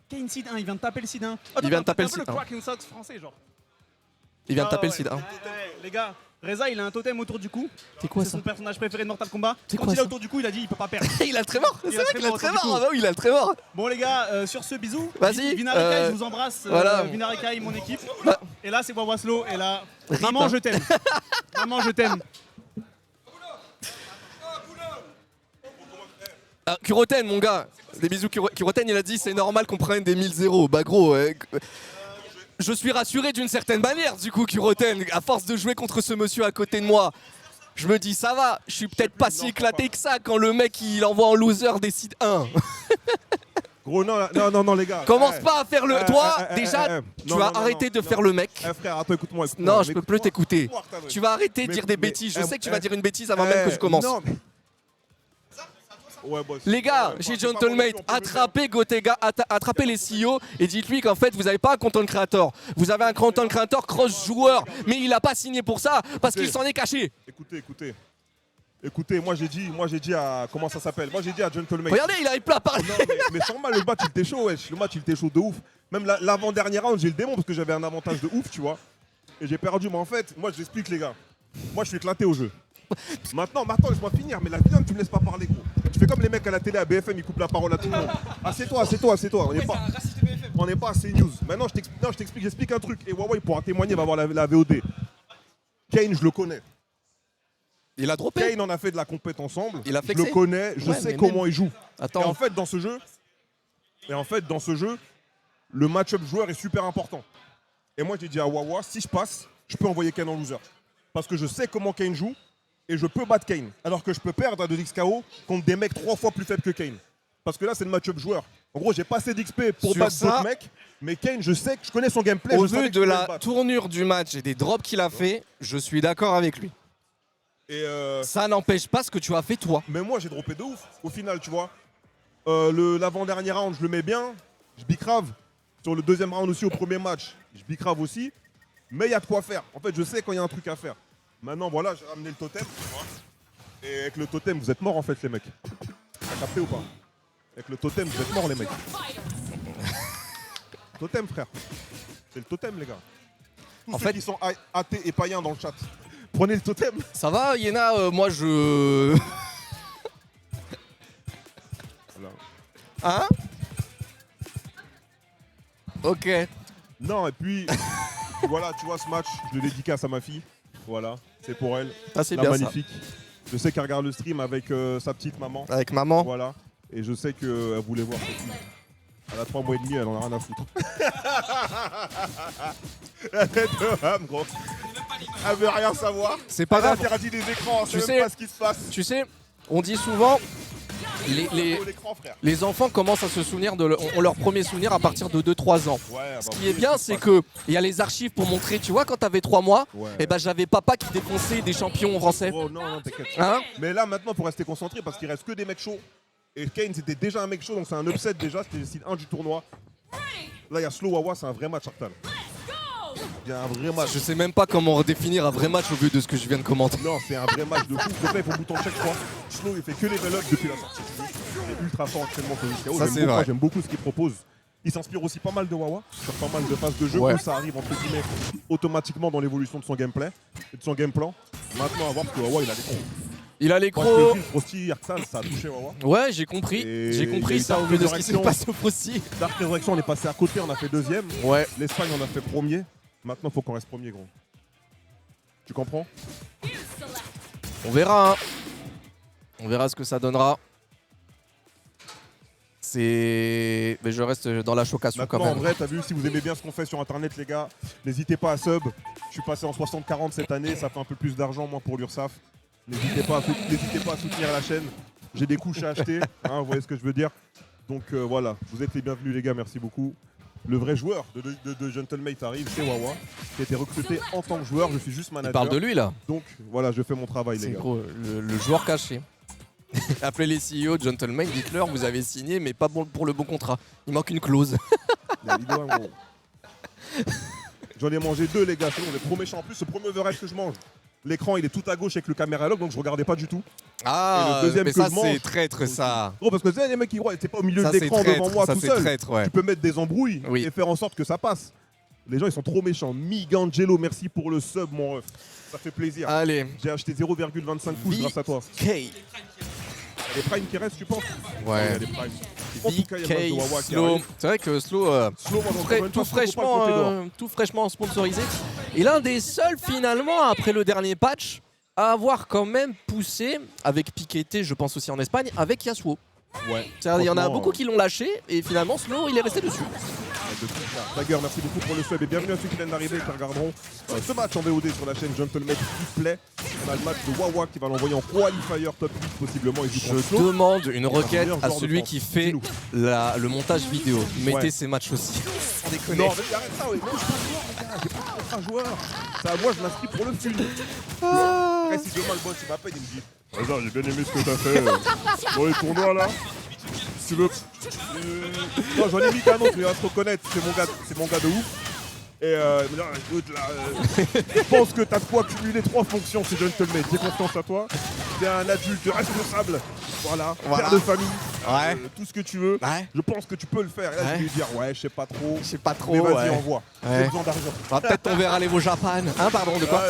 Kayn seed 1, il vient de taper le seed 1. Il vient de taper le seed 1. Le Kraken Sox français, genre. Il vient de Ah, taper le ouais. seed 1. Ouais, les gars, Reza, il a un totem autour du cou. C'est quoi C'est ça? son personnage préféré de Mortal Kombat. C'est Quand quoi il est ça autour du cou, il a dit il peut pas perdre. Il a le trémor. C'est Il a vrai le qu'il a le trémor trémor. autour du Ah bah oui, il a le trémor. Bon les gars, sur ce bisou, Vas-y, Vinarikai, je vous embrasse, voilà. Vinarikai, mon équipe. Bah. Et là c'est Wawa Slow, et là, Rip, maman hein. je t'aime. Maman je t'aime. Ah, Kuroten, mon gars. Des bisous, Kuroten, il a dit c'est normal qu'on prenne des 1000-0. Bah gros, je suis rassuré d'une certaine manière, du coup, Kuroten, à force de jouer contre ce monsieur à côté de moi. Je me dis, ça va, je suis peut-être pas si éclaté que ça quand le mec il envoie en loser des sites 1. Gros, non, les gars. Commence Eh, pas à faire le. Toi, déjà, tu non, vas non, arrêter non, de non. faire le mec. Eh frère, attends, écoute-moi. Non, je peux plus t'écouter. Écoute-moi, putain, Tu vas arrêter de mais- dire des mais- bêtises. Je eh, sais que tu vas eh, dire une bêtise avant même que je commence. Non, mais... Ouais, boss. Les gars, Ouais, chez c'est pas Gentlemate, mon opinion, attrapez Gotega, attrapez les CEO et dites-lui qu'en fait vous n'avez pas un content creator. Vous avez un content creator cross-joueur, mais il n'a pas signé pour ça parce qu'il s'en est caché. Écoutez, moi j'ai dit à... Comment ça s'appelle? Moi j'ai dit à Gentlemate. Regardez, il arrive pas à parler. Non, mais sans mal, le match il était chaud, wesh. Le match il était chaud de ouf. Même l'avant-dernier round, j'ai le démon parce que j'avais un avantage de ouf, tu vois. Et j'ai perdu, mais en fait, moi je l'explique, les gars. Moi je suis éclaté au jeu. Maintenant, laisse-moi finir, mais la viande, tu me laisses pas parler, gros. Tu fais comme les mecs à la télé, à BFM, ils coupent la parole à tout le monde. Assieds-toi. On n'est pas à CNews. Maintenant, j'explique un truc. Et Wawa, il pourra témoigner, il va voir la VOD. Kayn, je le connais. Il a droppé. Kayn, on a fait de la compète ensemble. Il a je flexé. le connais, je Ouais, sais mais comment même- il joue. Attends. Et en fait, dans ce jeu, le match-up joueur est super important. Et moi, j'ai dit à Wawa, si je passe, je peux envoyer Kayn en loser. Parce que je sais comment Kayn joue et je peux battre Kayn. Alors que je peux perdre à 2x KO contre des mecs 3 fois plus faibles que Kayn. Parce que là, c'est le match-up joueur. En gros, j'ai pas assez d'XP pour Sur battre ça, d'autres mecs. Mais Kayn, je sais que je connais son gameplay. Au je savais vu que de je pouvais le la battre. tournure du match et des drops qu'il a fait, je suis d'accord avec lui. Et Ça n'empêche pas ce que tu as fait toi. mais moi, j'ai droppé de ouf. Au final, tu vois. L'avant-dernier round, je le mets bien. Je bicrave. Sur le deuxième round aussi, au premier match, je bicrave aussi. Mais il y a de quoi faire. En fait, je sais quand il y a un truc à faire. Maintenant, voilà, j'ai ramené le totem. Tu vois. Et avec le totem, vous êtes morts en fait, les mecs. T'as capté ou pas? Avec le totem, vous êtes morts, les mecs. Totem, frère. C'est le totem, les gars. tous En ceux fait- qui sont athées et païens dans le chat. Prenez le totem. Ça va, Yéna, moi je... Voilà. Hein? Ok. Non, et puis, voilà, tu vois ce match, je le dédicace à ma fille. Voilà, c'est pour elle. Ah, c'est La bien magnifique. Je sais qu'elle regarde le stream avec sa petite maman. ça. Avec maman. Voilà. Et je sais qu'elle voulait voir cette fille. Elle a 3 mois et demi, elle en a rien à foutre. Elle est de âme, gros. Elle veut rien savoir. C'est pas Elle a grave. interdit les écrans, Tu c'est sais- même pas ce qui se passe. Tu sais, on dit souvent, L'écran, frère. les enfants commencent à se souvenir ont leur premier souvenir à partir de 2-3 ans. Ouais, Ce bah, qui vous est voyez bien, ce qui se c'est passe. que il y a les archives pour montrer, tu vois, quand t'avais 3 mois, Ouais. et ben j'avais papa qui défonçait des champions français. Oh non, non, t'inquiète. Hein? Mais là, maintenant, pour rester concentré, parce qu'il reste que des mecs chauds. Et Kane, c'était déjà un mec chaud, donc c'est un upset déjà. C'était le style 1 du tournoi. Là, il y a Slow Wawa, c'est un vrai match, Artan. Il y a un vrai match. Je sais même pas comment redéfinir un vrai match au vu de ce que je viens de commenter. Non, c'est un vrai match de fou. Le fait, il faut bouton check 3. Slow, il fait que level up depuis la sortie. Il est ultra fort actuellement sur JKO. Ça, c'est vrai. J'aime beaucoup ce qu'il propose. Il s'inspire aussi pas mal de Wawa, sur pas mal de phases de jeu, Ouais. où ça arrive entre guillemets automatiquement dans l'évolution de son gameplay et de son game plan. Maintenant, à voir parce que Wawa, il a des cons. Il a les Moi, crocs. je te dis, Frosty, Arxan, ça a touché Wawa. Ouais, j'ai compris. Et J'ai il y a compris eu ça un Dark peu de ce qui se Resurrection. passe au Frosty. Dark Resurrection, on est passé à côté, on a fait deuxième. Ouais. L'Espagne, on a fait premier. Maintenant, il faut qu'on reste premier, gros. Tu comprends? On verra. Hein. On verra ce que ça donnera. C'est. Mais je reste dans la chocation quand Maintenant, en même. vrai, t'as vu, si vous aimez bien ce qu'on fait sur Internet, les gars, n'hésitez pas à sub. Je suis passé en 60-40 cette année, ça fait un peu plus d'argent, moi, pour l'URSSAF. N'hésitez pas à soutenir la chaîne. J'ai des couches à acheter, hein, vous voyez ce que je veux dire. Donc voilà, vous êtes les bienvenus, les gars, merci beaucoup. Le vrai joueur de Gentlemate arrive, c'est Wawa, qui a été recruté en tant que joueur. Je suis juste Il manager. parle de lui là. Donc voilà, je fais mon travail, C'est les gars. gros, le joueur caché. Appelez les CEO de Gentleman, dites-leur vous avez signé mais pas bon pour le bon contrat. Il manque une clause. La vidéo, gros. J'en ai mangé 2, les gars, sinon on est trop méchants. En plus, ce premier overhead que je mange, l'écran il est tout à gauche avec le caméra log, donc je regardais pas du tout. Ah, Et le deuxième mais que ça je mange, c'est traître ça. Gros, parce que tu sais, les mecs qui croient, t'es pas au milieu Ça de c'est l'écran devant moi traître, ça tout c'est seul. traître, ouais. Tu peux mettre des embrouilles Oui. et faire en sorte que ça passe. Les gens ils sont trop méchants. Migangelo, merci pour le sub, mon ref. Ça fait plaisir. Allez, J'ai acheté 0,25 couches grâce à toi. BK. Les primes qui restent, tu penses? Ouais. Il y a des primes. En tout cas, il y a le match de Wawa BK qui Slow. arrive. C'est vrai que Slow, Slow, moi, encore une fois, tout fraîchement sponsorisé. Et l'un des seuls finalement après le dernier patch à avoir quand même poussé avec Piquete, je pense aussi en Espagne, avec Yasuo. Ouais. C'est-à-dire, il y en a Franchement, beaucoup qui l'ont lâché et finalement Slow il est resté dessus. Tiger, merci beaucoup pour le sub et bienvenue à ceux qui viennent d'arriver et qui regarderont ce match en VOD sur la chaîne Gentleman Play. On a le match de Wawa qui va l'envoyer en qualifier top 8 possiblement. Il joue Je contre Slow. demande une requête meilleur à joueur de celui France. qui fait Dis-nous. le montage vidéo. Mettez Ouais. ces matchs aussi. Sans déconner. Non, mais arrête ça, ouais. Moi, je suis pas joueur, les gars. J'ai pas de contrat joueur. C'est à moi, je m'inscris pour le film. Après, si demain le boss il m'appelle, il me dit Hazard, j'ai bien aimé ce que t'as fait dans les tournois là. Si tu veux. Non, j'en ai mis qu'un autre, mais il va se reconnaître. C'est mon gars de ouf. Et il me dit, ah, écoute, là, je pense que t'as de quoi cumuler 3 fonctions, c'est Gentleman. J'ai confiance à toi. T'es un adulte responsable. Voilà. Père de famille. Ouais. Tout ce que tu veux. Ouais. Je pense que tu peux le faire. Et là, Ouais. je vais lui dire, ouais, je sais pas trop. Je sais pas trop. Mais vas-y, ouais. envoie. Ouais. J'ai besoin d'argent. Ah, peut-être on verra les au Japan. Hein, pardon, de quoi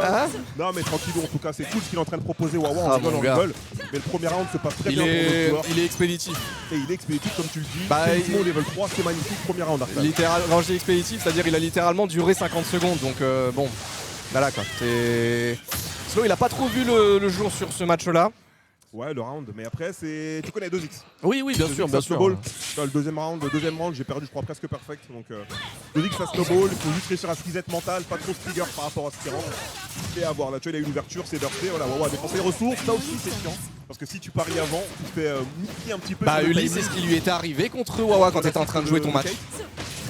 Hein Non, mais tranquillou, en tout cas, c'est cool ce qu'il est en train de proposer. Wawa, Ah, on mon rigole. Mais le premier round se passe très bien pour notre joueur. il est expéditif. Et il est expéditif, comme tu le dis. Bah, Timo level 3, c'est magnifique. Premier round, Arthur. Quand je dis expéditif, c'est-à-dire il a littéralement duré 50 secondes. Donc bon, voilà quoi. Slow, il a pas trop vu le jour sur ce match-là. Ouais, le round. Mais après, c'est. Tu connais 2x. Oui, oui, bien 2x, sûr, ça bien sûr. snowball. Dans le deuxième round, j'ai perdu, je crois, presque perfect. Donc 2x, ça snowball. Il faut juste réussir à squeezer mental, pas trop trigger par rapport à ce qui rentre. Et à voir. Là, tu vois, il a une ouverture, c'est bursté. Voilà, Wawa a dépensé les ressources. Ça aussi, c'est chiant. Parce que si tu paries avant, tu te fais niquer un petit peu. Bah sur le Ulysse, c'est timing. ce qui lui était arrivé contre Wawa quand tu étais en train de jouer ton match.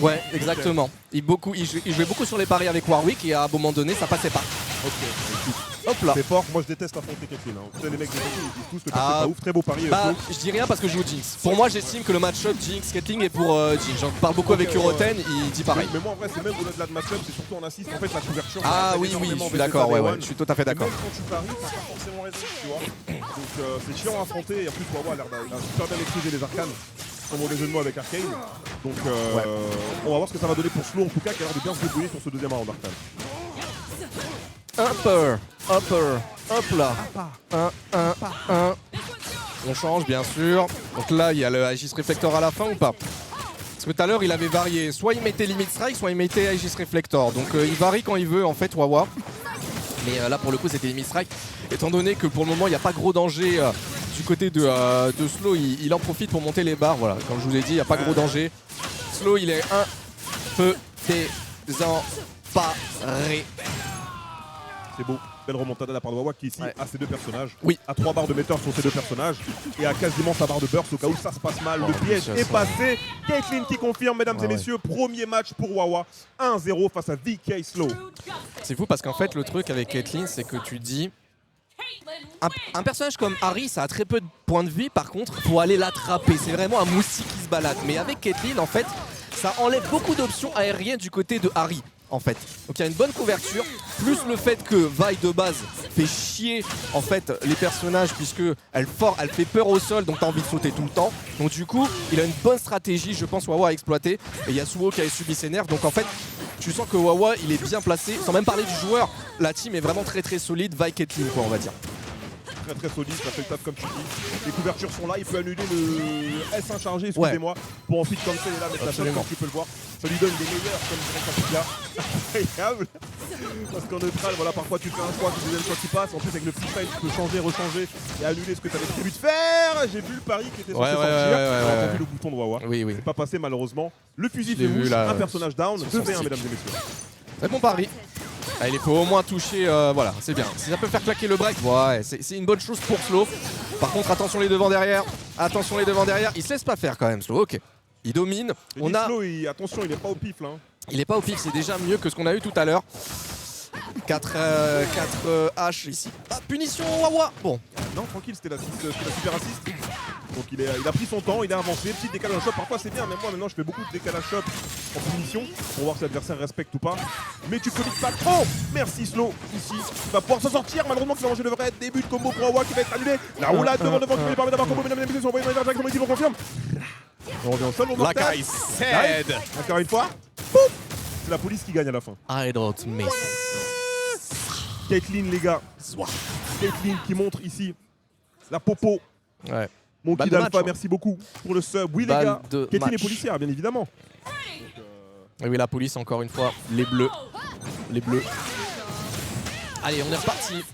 Ouais, exactement. Il jouait beaucoup sur les paris avec Warwick et à un moment donné, ça passait pas. Ok, écoute, Hop là. c'est fort. Moi, je déteste affronter Caitlyn. Hein. Tu sais, les mecs de Caitlyn, ils disent tous que Caitlyn, Ah. c'est pas ouf. Très beau pari. Bah, Slow. je dis rien parce que je joue Jinx. Pour moi, j'estime que le match-up Jinx-Caitlyn est pour Jinx. J'en parle beaucoup avec Ok, Uroten, il dit pareil. Mais moi, en vrai, c'est même au-delà de match-up, c'est surtout en assist. En fait, la couverture. Ah ça aide oui, oui, énormément je suis Vegeta d'accord, ouais, Day ouais, One. je suis tout à fait Et d'accord. même quand tu paries, t'as pas forcément raison, tu vois. Donc, c'est chiant à affronter. Et en plus, Wawa a l'air d'avoir super bien maîtrisé les arcanes. son mauvais jeu de mots avec Arcane. Donc on va voir ce que ça va donner pour Slow en tout cas, qui a l'air de bien se débrouiller sur ce deuxième round Arcane. Hop là. Un. On change bien sûr. Donc là il y a le Aegis Reflector à la fin ou pas? Parce que tout à l'heure il avait varié, soit il mettait Limit Strike, soit il mettait Aegis Reflector. Donc il varie quand il veut en fait Wawa. Mais là pour le coup c'était Limit Strike. Étant donné que pour le moment il n'y a pas gros danger du côté de Slow, il en profite pour monter les barres. Voilà, comme je vous ai dit, il n'y a pas gros danger. Slow il est un peu désemparé. C'est beau. Belle remontada de la part de Wawa qui ici Ouais. a ses deux personnages. Oui. A 3 barres de metteur sur ses deux personnages. Et a quasiment sa barre de burst au cas où ça se passe mal. Oh, Le piège ça, est ça. passé. Caitlyn qui confirme, mesdames et ouais. messieurs, premier match pour Wawa. 1-0 face à VK Slow. C'est fou parce qu'en fait le truc avec Caitlyn c'est que tu dis un personnage comme Harry ça a très peu de points de vie, par contre faut aller l'attraper, c'est vraiment un moustique qui se balade. Mais avec Caitlyn en fait ça enlève beaucoup d'options aériennes du côté de Harry en fait. Donc il y a une bonne couverture, plus le fait que Vi de base fait chier en fait les personnages puisque elle fait peur au sol, donc t'as envie de sauter tout le temps. Donc du coup il a une bonne stratégie je pense Wawa à exploiter. Et Yasuo qui a subi ses nerfs, donc en fait tu sens que Wawa il est bien placé, sans même parler du joueur, la team est vraiment très très solide, Vi Caitlyn quoi on va dire. Très très solide, ça fait le taf comme tu dis. Les couvertures sont là, il peut annuler le S1 chargé, excusez-moi, pour ensuite comme ça il est là mettre la shot Absolument. comme tu peux le voir. Ça lui donne des meilleurs comme dirait Kapika. Incroyable. Parce qu'en neutral, voilà, parfois tu fais un choix, tu deuxième choix qui passe. En plus avec le freestyle tu peux changer, rechanger et annuler ce que tu avais prévu de faire. J'ai vu le pari qui était censé Ouais, sortir. ouais. J'ai entendu le bouton de Wawa. Oui oui. C'est pas passé malheureusement. Le fusil Je l'ai fait vu, mouche, là, un personnage down, sur son 2v1 stick. mesdames et messieurs. Très bon pari. Allez, il faut au moins toucher, voilà, c'est bien. Si ça peut faire claquer le break, ouais, c'est une bonne chose pour Slow. Par contre, attention les devants derrière. Attention les devants derrière. Il se laisse pas faire quand même, Slow. Ok. Il domine. On a... Slow, attention, il est pas au pif là. Il est pas au pif, c'est déjà mieux que ce qu'on a eu tout à l'heure. 4 H ici. Ah, punition Wawa. Bon. Non, tranquille, c'était la super assist. Donc il a pris son temps, il a avancé, petit décalage shot, parfois c'est bien, même moi maintenant je fais beaucoup de décalage shot en punition pour voir si l'adversaire respecte ou pas. Mais tu commites pas trop. Merci Slow, ici, il va pouvoir s'en sortir, malheureusement qu'il va manger le vrai début de combo pour Wawa qui va être annulé. La roulade devant qui lui permet d'avoir combo, mesdames et messieurs, on va y aller directement ici, on confirme. On revient au sol, on Like I said. Encore une fois, boum. C'est la police qui gagne à la fin. I don't miss. Caitlyn les gars, Caitlyn qui montre ici la popo. Ouais. Mon Balle kid de Alpha, match, hein. merci beaucoup pour le sub. Oui les Balle gars, de Caitlyn est match. policière bien évidemment. Et oui, la police encore une fois. Les bleus. Les bleus. Allez, on est reparti.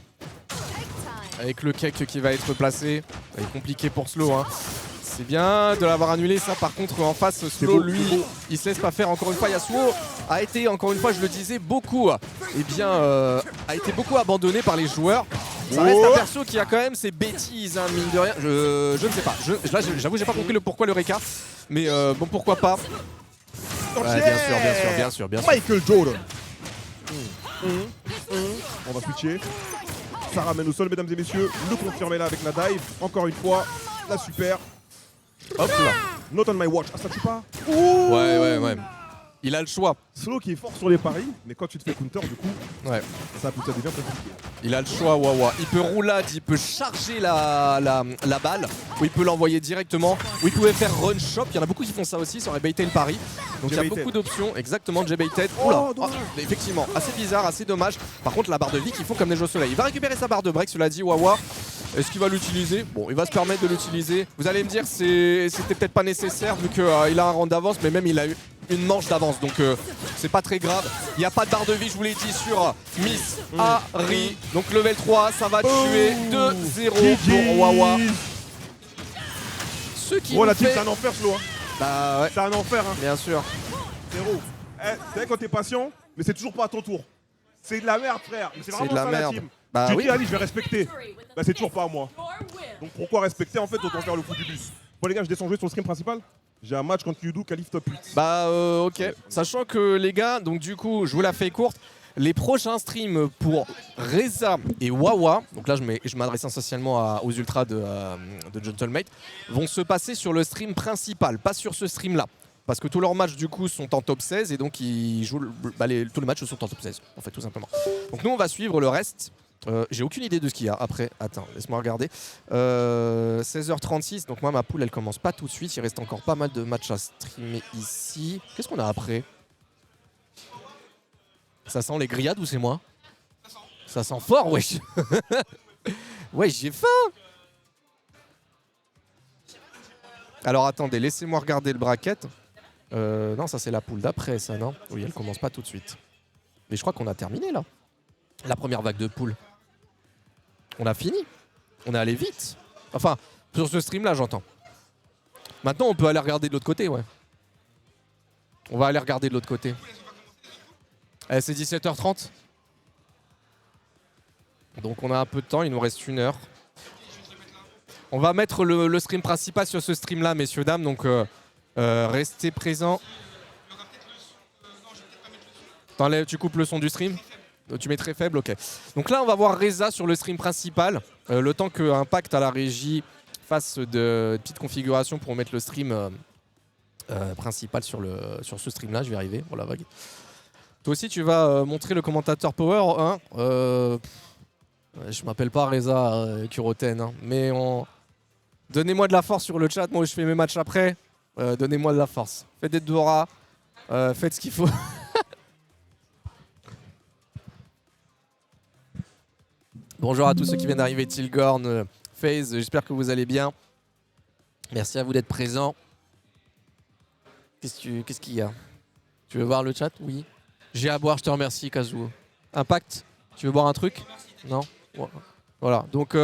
Avec le cake qui va être placé. Ça va être compliqué pour Slow, hein. C'est bien de l'avoir annulé ça, par contre en face Slow beau, lui c'est beau. il se laisse pas faire. Encore une fois Yasuo a été, encore une fois je le disais, beaucoup a été beaucoup abandonné par les joueurs. Ça reste un perso qui a quand même ses bêtises, hein, mine de rien. Je ne sais pas, là j'avoue j'ai pas compris le pourquoi le Reka. Mais bon pourquoi pas. Ouais, bien sûr. Michael Jordan. On va switcher. Ça ramène au sol mesdames et messieurs. Le confirmer là avec la dive. Encore une fois, la super. Hop là. Not on my watch. Ah ça tue pas. Ouais. Il a le choix. Slow qui est fort sur les paris, mais quand tu te fais counter du coup, Ouais. ça devient très compliqué. Il a le choix, Wawa. Il peut roulade, il peut charger la balle, ou il peut l'envoyer directement, ou il pouvait faire run shop. Il y en a beaucoup qui font ça aussi, ça aurait baité le pari. Donc il y a J-baited. beaucoup d'options, exactement, J-baited. Oh, Oula, dommage. effectivement, assez bizarre, assez dommage. Par contre, la barre de vie qu'ils font comme des jeux au soleil. Il va récupérer sa barre de break, cela dit, Wawa. Est-ce qu'il va l'utiliser? Bon, il va se permettre de l'utiliser. Vous allez me dire, c'était peut-être pas nécessaire vu qu'il a un round d'avance, mais même il a eu une manche d'avance, donc c'est pas très grave. Il n'y a pas de barre de vie, je vous l'ai dit, sur Miss Harry. Donc level 3, ça va tuer 2-0 pour Wawa. Ce qui Oh nous la team fait... c'est un enfer Slow. Hein. Bah ouais, C'est un enfer hein. bien sûr. Zéro. Tu sais quand t'es patient, mais c'est toujours pas à ton tour. C'est de la merde frère. Mais c'est C'est vraiment de la ça merde. la team. Bah tu oui. dis Ali je vais respecter. Bah c'est toujours pas à moi. Donc pourquoi respecter en fait autant faire le coup du bus. Bon les gars je descends jouer sur le stream principal. J'ai un match contre Yudu Calif top 8. Bah ok, sachant que les gars, donc du coup, je vous la fais courte. Les prochains streams pour Reza et Wawa, donc là je m'adresse essentiellement aux ultras de Gentlemate, vont se passer sur le stream principal, pas sur ce stream là. Parce que tous leurs matchs du coup sont en top 16 et donc ils jouent tous les matchs sont en top 16 en fait tout simplement. Donc nous on va suivre le reste J'ai aucune idée de ce qu'il y a après. Attends, laisse-moi regarder. 16h36, donc moi ma poule elle commence pas tout de suite. Il reste encore pas mal de matchs à streamer ici. Qu'est-ce qu'on a après? Ça sent les grillades ou c'est moi? Ça sent fort, wesh. Ouais, j'ai faim. Alors attendez, laissez-moi regarder le bracket. Non, ça c'est la poule d'après, ça, non? Oui, elle commence pas tout de suite. Mais je crois qu'on a terminé là. La première vague de poules. On a fini. On est allé vite. Enfin, sur ce stream là, j'entends. Maintenant, on peut aller regarder de l'autre côté, ouais. On va aller regarder de l'autre côté. C'est 17h30. Donc on a un peu de temps, il nous reste 1 heure. On va mettre le stream principal sur ce stream là, messieurs, dames. Donc restez présents. Tu coupes le son du stream? Tu mets très faible, ok. Donc là, on va voir Reza sur le stream principal. Le temps que Impact à la régie fasse de petites configurations pour mettre le stream principal sur ce stream là. Je vais arriver pour la vague. Toi aussi, tu vas montrer le commentateur Power. Hein je m'appelle pas Reza Kuroten, hein, mais donnez-moi de la force sur le chat. Moi, je fais mes matchs après. Donnez-moi de la force. Faites des Dora. Faites ce qu'il faut. Bonjour à tous ceux qui viennent d'arriver, Tilgorn, FaZe, j'espère que vous allez bien. Merci à vous d'être présents. Qu'est-ce qu'il y a? Tu veux voir le chat? Oui. J'ai à boire, je te remercie, Kazuo. Impact, tu veux boire un truc? Non? Voilà, donc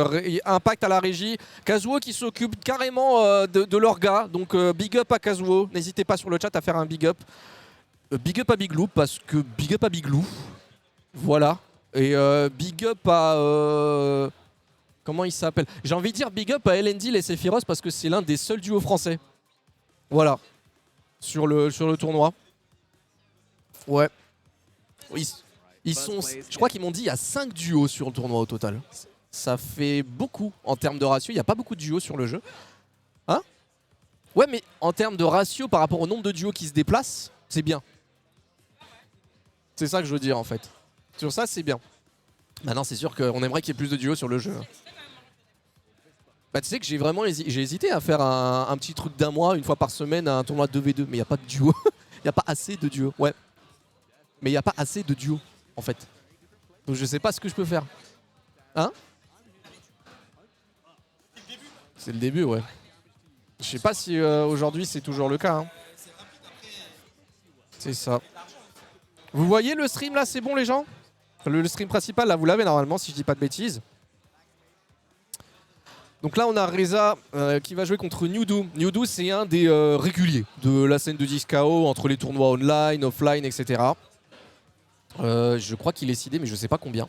Impact à la régie. Kazuo qui s'occupe carrément de l'orga, donc big up à Kazuo. N'hésitez pas sur le chat à faire un big up. Big up à Biglou, parce que big up à Biglou. Voilà. Et big up à... comment il s'appelle? J'ai envie de dire big up à Elendil et Sephiroth parce que c'est l'un des seuls duos français. Voilà. Sur le tournoi. Ouais. Ils sont... Je crois qu'ils m'ont dit il y a 5 duos sur le tournoi au total. Ça fait beaucoup en termes de ratio. Il n'y a pas beaucoup de duos sur le jeu. Hein? Ouais, mais en termes de ratio par rapport au nombre de duos qui se déplacent, c'est bien. C'est ça que je veux dire en fait. Sur ça, c'est bien. Maintenant, c'est sûr qu'on aimerait qu'il y ait plus de duos sur le jeu. Bah, tu sais que j'ai vraiment hésité à faire un petit truc d'un mois, une fois par semaine, un tournoi de 2v2. Mais il n'y a pas de duo. Il n'y a pas assez de duos. Ouais. Mais il n'y a pas assez de duos, en fait. Donc je sais pas ce que je peux faire. Hein? C'est le début, ouais. Je sais pas si aujourd'hui c'est toujours le cas. Hein. C'est ça. Vous voyez le stream là, c'est bon les gens? Le stream principal, là, vous l'avez normalement, si je dis pas de bêtises. Donc là, on a Reza qui va jouer contre Newdo. Newdo, c'est un des réguliers de la scène de 10KO entre les tournois online, offline, etc. Je crois qu'il est seedé, mais je sais pas combien.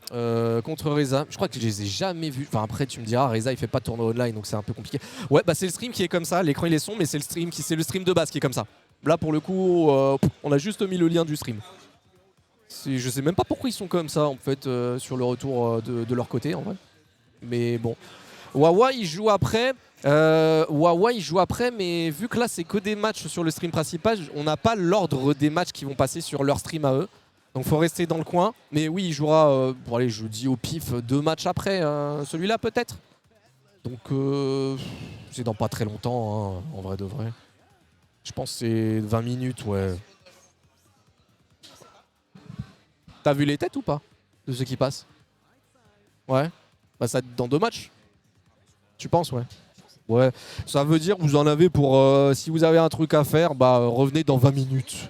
Contre Reza, je crois que je les ai jamais vus. Enfin, après, tu me diras, Reza, il fait pas de tournoi online, donc c'est un peu compliqué. Ouais, bah c'est le stream qui est comme ça. L'écran, il est sombre, mais c'est le stream de base qui est comme ça. Là, pour le coup, on a juste mis le lien du stream. Je sais même pas pourquoi ils sont comme ça en fait sur le retour de leur côté en vrai. Mais bon. Wawa il joue après. Wawa il joue après, mais vu que là c'est que des matchs sur le stream principal, on n'a pas l'ordre des matchs qui vont passer sur leur stream à eux. Donc faut rester dans le coin. Mais oui, il jouera, bon allez, je dis au pif 2 matchs après, celui-là peut-être. Donc c'est dans pas très longtemps, hein, en vrai de vrai. Je pense que c'est 20 minutes, ouais. T'as vu les têtes ou pas de ceux qui passent? Ouais. Bah ça dans 2 matchs. Tu penses, ouais. Ouais. Ça veut dire que vous en avez pour... si vous avez un truc à faire, bah revenez dans 20 minutes.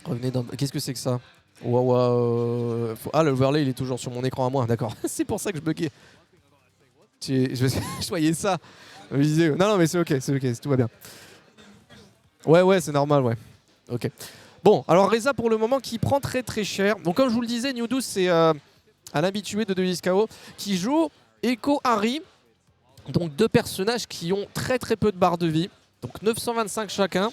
Revenez dans... Qu'est-ce que c'est que ça? Waouh. Ah, le overlay, il est toujours sur mon écran à moi, d'accord. C'est pour ça que je buguais. Je voyais ça. Je disais... Non, mais c'est ok, tout va bien. Ouais, c'est normal, ouais. Ok. Bon, alors Reza pour le moment qui prend très très cher. Donc comme je vous le disais, Newdo c'est un habitué de 210KO qui joue Echo Harry. Donc 2 personnages qui ont très très peu de barres de vie. Donc 925 chacun.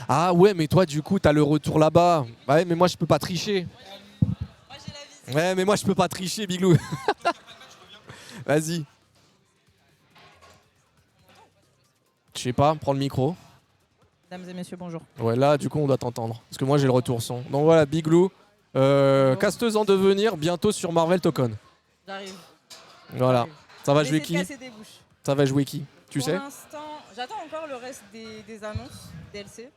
Ah ouais, mais toi du coup t'as le retour là-bas. Ouais, mais moi je peux pas tricher. Ouais, mais moi je peux pas tricher, Biglou. Vas-y. Je sais pas, prends le micro. Mesdames et messieurs, bonjour. Ouais, là, du coup, on doit t'entendre. Parce que moi, j'ai le retour son. Donc voilà, Big Lou, casteuse en devenir, bientôt sur Marvel Tokon. J'arrive. Voilà. Ça va Je vais jouer essayer de qui? casser des bouches. Ça va jouer qui? Tu sais? Pour l'instant, j'attends encore le reste des annonces DLC.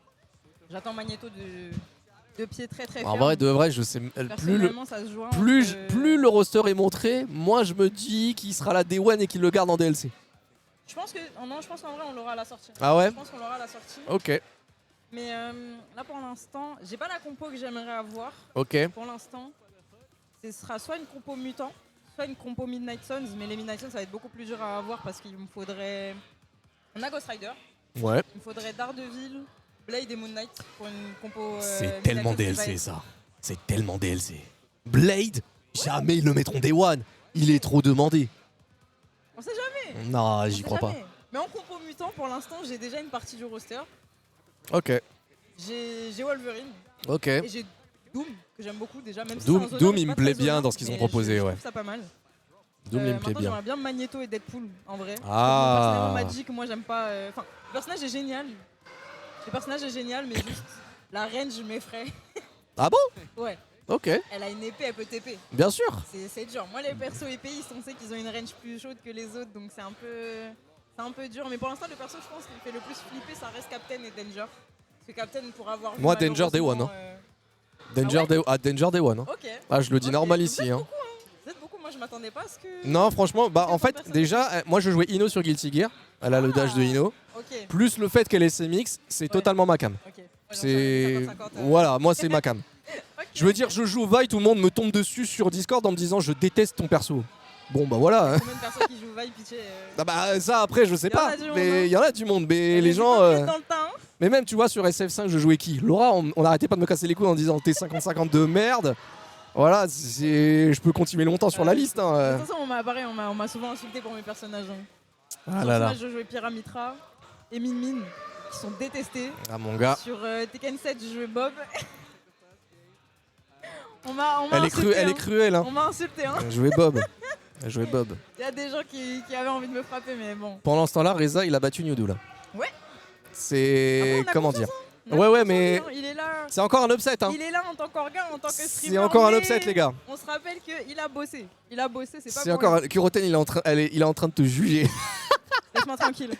J'attends Magneto de pied très très En ferme. vrai, de vrai, je sais. Plus Personnellement, ça se joue plus le roster est montré, moi je me dis qu'il sera la Day One et qu'il le garde en DLC. Je pense qu'en vrai, on l'aura à la sortie. Ah ouais? Je pense qu'on l'aura à la sortie. Ok, Mais là, pour l'instant, j'ai pas la compo que j'aimerais avoir. ok. Pour l'instant, ce sera soit une compo mutant, soit une compo Midnight Suns. Mais les Midnight Suns, ça va être beaucoup plus dur à avoir parce qu'il me faudrait. On a Ghost Rider, Ouais. il me faudrait Daredevil, Blade et Moon Knight pour une compo. C'est Midnight tellement Suns qui va DLC être- ça. C'est tellement DLC. Blade, jamais ils le mettront Day One. Il est trop demandé. On sait jamais. Non, on j'y sait crois pas. jamais. Mais en compo mutant, pour l'instant, j'ai déjà une partie du roster. Ok, J'ai Wolverine ok. et j'ai Doom que j'aime beaucoup déjà. Même si Doom- c'est un zoneur, Doom, mais il pas me plaît très bien zoneur, dans ce qu'ils ont mais proposé, je ouais. trouve ça pas mal. Doom, il me plaît Maintenant, bien. j'aimerais bien Magneto et Deadpool en vrai. Ah. Le personnage Magic, moi j'aime pas. Enfin, le personnage est génial. Le personnage est génial, mais juste la range m'effraie. Ah bon? Ouais, Ok, elle a une épée, elle peut TP. bien sûr. C'est dur. Moi, les persos épéistes, on sait qu'ils ont une range plus chaude que les autres, donc c'est un peu dur. Mais pour l'instant, le perso, je pense, qui me fait le plus flipper, ça reste Captain et Danger. Parce que Captain, pour avoir. vu Moi, Danger Day One, malheureusement, Danger, Danger Day One. Hein. Ok. Ah, je le dis Ok, normal vous ici. êtes Hein. beaucoup, hein. Vous êtes beaucoup, moi je m'attendais pas à ce que. Non, franchement, bah en fait, Personne. déjà, moi je jouais Ino sur Guilty Gear. Elle a le dash de Ino. Ok. Plus le fait qu'elle ait ses mix, c'est totalement ma cam. Ok. Ouais, C'est. donc, 50-50, Voilà, moi c'est ma cam. Ok. Je veux dire, je joue au Vi, tout le monde me tombe dessus sur Discord en me disant je déteste ton perso. Bon bah voilà. Combien de personnes qui jouent Vibe, Pitché Ah bah ça après je sais Y en a pas, du monde, mais hein. il y en a du monde, mais les j'ai gens. pas pris dans le temps. Mais même tu vois sur SF5 je jouais qui? Laura, on arrêtait pas de me casser les couilles en disant t'es 50-50 de merde. Voilà, je peux continuer longtemps sur la liste. De Hein. toute façon, on m'a souvent insulté pour mes personnages. Hein. Ah Sur là là. Smash, je jouais Pyramitra et Min Min, qui sont détestés. Ah mon gars. Sur Tekken 7, je jouais Bob. on m'a Elle est insulté, elle est hein. cruelle hein. On m'a insulté. Hein. Elle jouait Bob. Elle jouait Bob. Il y a des gens qui avaient envie de me frapper, mais bon. Pendant ce temps-là, Reza il a battu Newdo là. Ouais. C'est. Après, on a Comment confiance, dire? On a Ouais, ouais, confiance en mais- lui, hein. Il est là. C'est encore un upset hein. Il est là en tant qu'organe, en tant que streamer. C'est encore un mais upset les gars. On se rappelle qu'il a bossé. Il a bossé, c'est pas C'est pour encore rien. un... Kuroten il est en train il est en train de te juger. Laisse-moi tranquille.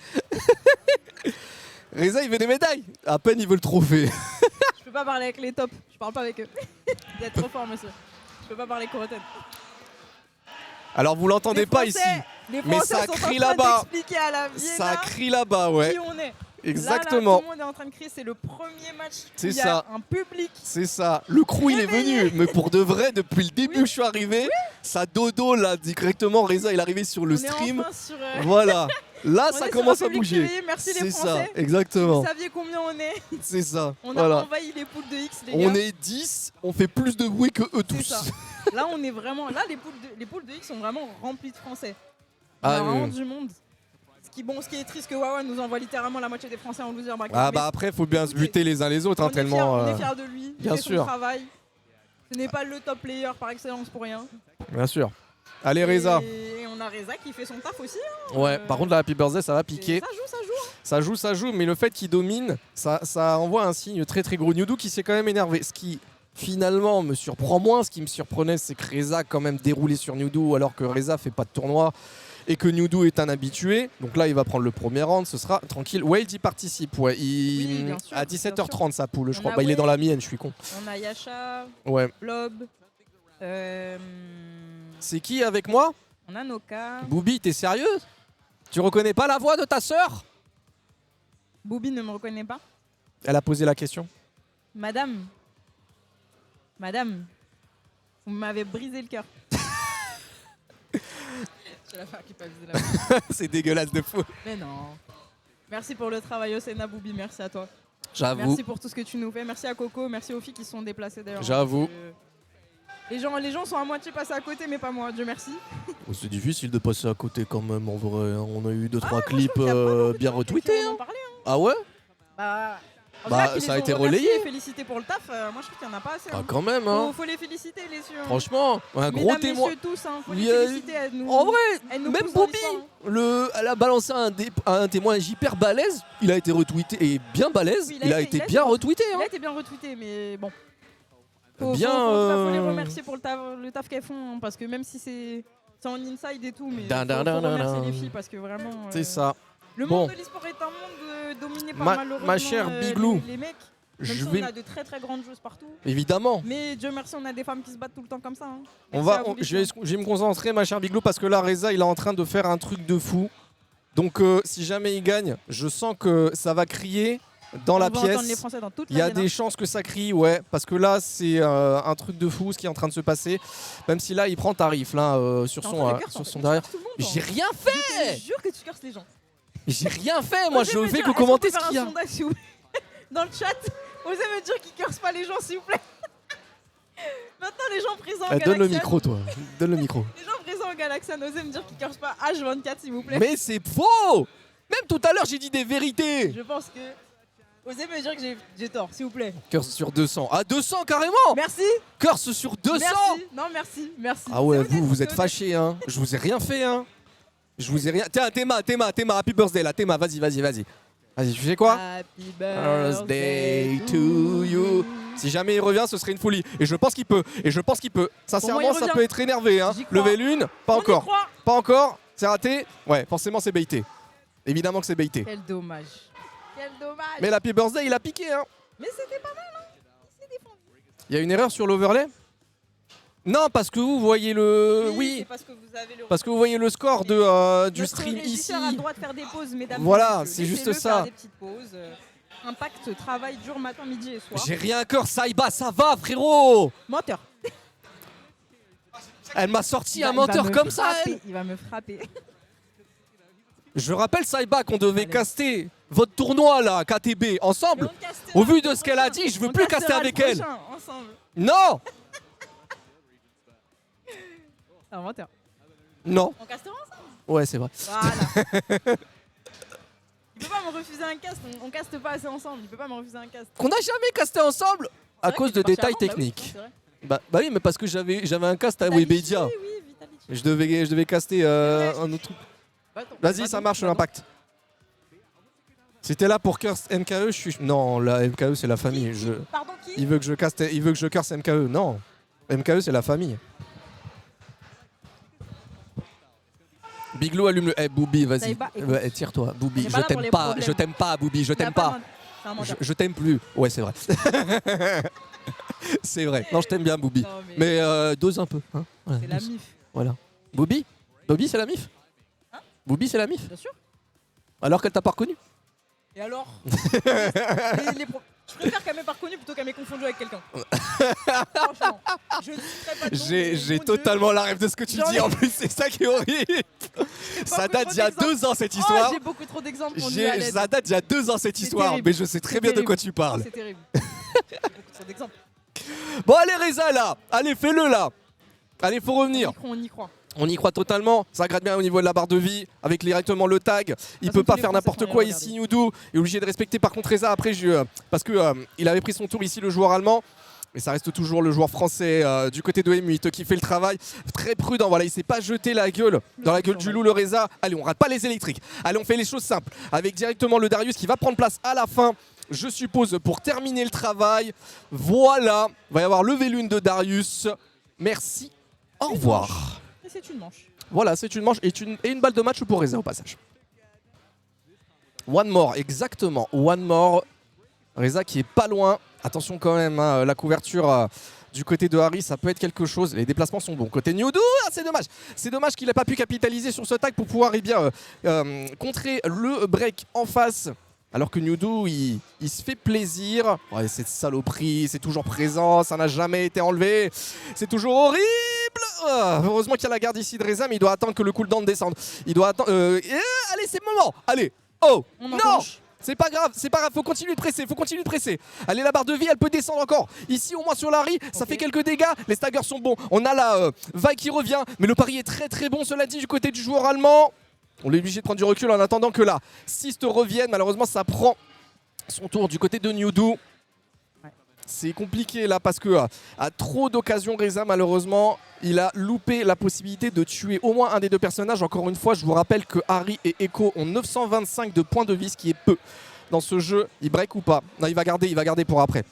Reza il veut des médailles. À peine il veut le trophée. Je peux pas parler avec les tops. Je parle pas avec eux. Vous êtes trop fort, monsieur. Je peux pas parler Coroten. Alors vous l'entendez pas ici. Les mais Français ça sont crie en train là-bas. d'expliquer à la Vienna Ça crie là-bas ouais. qui on est. Exactement. Là, tout le monde est en train de crier. C'est le premier match. C'est où il y a ça. un public. C'est ça. Le crew il est Réveillé. venu. Mais pour de vrai depuis le début Oui. où je suis arrivé, ça dodo là directement Reza il est arrivé sur le on stream. est enfin sur. Voilà. Là on ça est commence sur un à public bouger. réveillé. Merci les C'est ça, Français. exactement. Vous saviez combien on est. C'est ça. On a Voilà. envahi les poules de X, les On gars. est 10, on fait plus de bruit que eux C'est tous. ça. Là, on est vraiment. Là, les poules de X sont vraiment remplies de Français. On Ah, a vraiment oui. du monde. Ce qui est triste, que Wawa nous envoie littéralement la moitié des Français en loser bracket. Ah Mais bah après faut bien se écoutez, buter les uns les autres on hein, est tellement. fiers, on est fiers de lui. bien il fait sûr. son travail. Ce n'est pas le top player par excellence pour rien. Bien sûr. Allez Reza. Et on a Reza qui fait son taf aussi. Hein. Ouais, par contre la Happy Birthday ça va piquer. Ça joue. Hein. Ça joue, mais le fait qu'il domine, ça envoie un signe très très gros. Newdo qui s'est quand même énervé. Ce qui finalement me surprend moins, ce qui me surprenait, c'est que Reza a quand même déroulé sur Newdo alors que Reza fait pas de tournoi et que Newdo est un habitué. Donc là il va prendre le premier round, ce sera tranquille. Wade y participe, ouais. Oui, bien sûr, à bien 17h30 sa poule, je On crois. a Bah il est Wade. dans la mienne, je suis con. On a Yasha, Ouais. Blob. C'est qui avec moi? On a Noka. Boubi, t'es sérieuse? Tu reconnais pas la voix de ta sœur? Booby ne me reconnaît pas. Elle a posé la question. Madame, vous m'avez brisé le cœur. Je la faire qui peut viser la voix. C'est dégueulasse de fou. Mais non. Merci pour le travail au Sénat, Boubi. Merci à toi. J'avoue. Merci pour tout ce que tu nous fais. Merci à Coco. Merci aux filles qui se sont déplacées d'ailleurs. J'avoue. Les gens sont à moitié passés à côté, mais pas moi. Dieu merci. Oh, c'est difficile de passer à côté quand même en vrai. On a eu 2-3 moi, je clips trouve qu'il y a pas mal de bien gens qui retweetés. en ont Hein. parlé, hein. Ah ouais? Bah, Bah, ça a été relayé. Félicité pour le taf, moi je trouve qu'il n'y en a pas assez. Ah, Hein. quand même, hein. Faut les féliciter, les cieux. Franchement, un gros Mesdames, témoin. messieurs tous, hein, faut Il les y a- féliciter. Elles nous, En vrai, elles nous même poussent dans Bobby, l'histoire, hein. elle a balancé un témoignage hyper balèze. Il a été retweeté et bien balèze. Oui, il a été bien retweeté. Il Hein. a été bien retweeté, mais bon. Faut Bien, les remercier pour le taf qu'elles font, hein, parce que même si c'est en inside et tout, mais faut remercier les filles parce que vraiment. C'est ça. Le Bon. monde de l'e-sport est un monde dominé par Ma malheureusement chère Biglou, les mecs. Même Je si vais on a de très très grandes joueuses partout. évidemment. Mais Dieu merci, on a des femmes qui se battent tout le temps comme ça. Hein. On Merci va, à vous, les je vais me concentrer, ma chère Biglou, parce que là, Reza, il est en train de faire un truc de fou. Donc, si jamais il gagne, je sens que ça va crier dans la On va entendre les pièce. Français dans toute Il y a l'arena. des chances que ça crie, ouais, parce que là, c'est un truc de fou ce qui est en train de se passer. Même si là, il prend tarif là sur T'es en son, train de curse, sur en fait. son Tu derrière. curses tout le monde, Mais toi. j'ai rien fait. Je te jure que tu curses les gens. J'ai rien fait. Moi, Osez je me fais dire, que est-ce qu'on commenter peut ce faire qu'il y un a. sondage, s'il vous plaît, dans le chat. Osez me dire qu'ils curse pas les gens, s'il vous plaît. Maintenant, les gens présents en Donne le Galaxian, micro, toi. Donne le micro. les gens présents en Galaxian, osez me dire qu'ils curse pas H24, s'il vous plaît. Mais c'est faux. Même tout à l'heure, j'ai dit des vérités. Je pense que. Osez me dire que j'ai tort, s'il vous plaît. Curse sur 200. Ah, 200 carrément. Merci. Curse sur 200. Merci. Non, merci. Merci. Ah ouais, C'est honnête, vous c'est êtes honnête. fâchés, hein. Je vous ai rien fait, hein. Je vous ai rien. Tiens, Théma, happy birthday là. Théma, vas-y. Vas-y, tu sais quoi? Happy Birthday to you. Si jamais il revient, ce serait une folie. Et je pense qu'il peut. Sincèrement, Pour moi, il ça revient. peut être énervé, hein. J'y crois. Level 1, pas On y encore. croit. Pas encore. C'est raté. Ouais, forcément, c'est baité. Évidemment que c'est baité. Quel dommage. Quel dommage. Mais l'happy birthday, il a piqué, hein. Mais c'était pas mal, hein. Il s'est défendu. Il y a une erreur sur l'overlay? Non, parce que vous voyez le. Oui. C'est parce que vous avez le. Parce que vous voyez le score de, du Notre stream ici. régisseur a le droit de faire des pauses, mesdames. Voilà, et messieurs. c'est juste Laissez-le ça. faire des petites pauses. Impact, travail dur matin, midi et soir. J'ai rien cœur, Saïba, ça va, frérot. Menteur. Elle m'a sorti Il va- un il va menteur me comme ça, frapper, elle. Il va me frapper. Je rappelle, Saïba, qu'on devait Allez. caster votre tournoi, là, KTB, ensemble. Mais on castera Au vu le de ce qu'elle a prochain. dit, je veux On plus castera caster le avec elle. prochain, Ensemble. Non. C'est un menteur. Non. On castera ensemble. Ouais, c'est vrai. Voilà. Il peut pas me refuser un cast, on caste pas assez ensemble. Il peut pas me refuser un cast. Qu'on n'a jamais casté ensemble à C'est vrai cause qu'il de est parti détails avant, bah oui, techniques. c'est vrai. Bah oui, mais parce que j'avais un cast à Vitalici, Webedia. Oui, Vitalici. Je devais caster un autre truc. Bah attends, Vas-y, bah ça donc, marche, bah donc. l'impact. C'était là pour curse MKE, je suis. Non, la MKE, c'est la famille. Pardon, qui Il veut que je curse MKE. Non. MKE, c'est la famille. Biglou allume le. Eh, Boubi, vas-y. Saïba, écoute. Ouais, tire-toi. Boubi, On est je pas là pour t'aime les pas. problèmes. Je t'aime pas, Boubi, je Il a t'aime pas pas. de- C'est un menteur. Je t'aime plus. Ouais, c'est vrai. C'est vrai. Non, je t'aime bien, Boubi. Non, mais Mais dose un peu. Hein. Voilà, c'est la dose. mif. Voilà. Boubi Boubi, c'est la mif Hein Boubi, c'est la mif Bien sûr. Alors qu'elle t'a pas reconnu. Et alors Je préfère qu'elle m'ait pas reconnu plutôt qu'elle m'ait confondu avec quelqu'un. Franchement, je ne citerai pas de nom, mais J'ai mon totalement la rêve de ce que tu J'en dis. ai- En plus, c'est ça qui est horrible. Dieu, Ça beaucoup date trop d'il y a d'exemples. 2 ans cette Oh, histoire. j'ai beaucoup trop d'exemples pour nous à l'aide. Ça date d'il y a 2 ans cette C'est histoire. terrible. Mais je sais très C'est bien de terrible. quoi tu parles. C'est terrible. J'ai beaucoup trop d'exemples. Bon, allez, Reza, là. Allez, fais-le, là. Allez, faut revenir. On y croit. On y croit totalement. Ça gratte bien au niveau de la barre de vie. Avec directement le tag. Il façon, peut pas tous les faire Français n'importe sont quoi allés ici. Noudou est obligé de respecter. Par contre, Reza, après, parce que il avait pris son tour ici, le joueur allemand. Mais ça reste toujours le joueur français du côté de M8 qui fait le travail. Très prudent, voilà, il s'est pas jeté la gueule dans la gueule du loup, le Reza. Allez, on rate pas les électriques. Allez, on fait les choses simples. Avec directement le Darius qui va prendre place à la fin, je suppose, pour terminer le travail. Voilà, il va y avoir levé l'une de Darius. Merci, au revoir. Et c'est une manche. Voilà, c'est une manche et une balle de match pour Reza au passage. One more, exactement. One more. Reza qui est pas loin. Attention quand même, hein, la couverture du côté de Harry, ça peut être quelque chose. Les déplacements sont bons. Côté Newdo, c'est dommage. C'est dommage qu'il n'ait pas pu capitaliser sur ce tag pour pouvoir contrer le break en face. Alors que Newdo, il se fait plaisir. Ouais, cette saloperie, c'est toujours présent. Ça n'a jamais été enlevé. C'est toujours horrible. Heureusement qu'il y a la garde ici de Reza, mais il doit attendre que le cooldown descende. Il doit attendre. Allez, c'est le moment. Allez. Oh, On non. enclenche. C'est pas grave, faut continuer de presser, Allez, la barre de vie, elle peut descendre encore. Ici, au moins sur Larry, ça fait quelques dégâts. Les staggers sont bons. On a la vague qui revient, mais le pari est très très bon, cela dit, du côté du joueur allemand. On est obligé de prendre du recul en attendant que la Sist revienne. Malheureusement, ça prend Son tour du côté de Newdoo. Ouais. C'est compliqué là parce que à trop d'occasions, Reza malheureusement, il a loupé la possibilité de tuer au moins un des deux personnages. Encore une fois, je vous rappelle que Harry et Echo ont 925 de points de vie, ce qui est peu dans ce jeu. Il break ou pas? Non, il va garder pour après.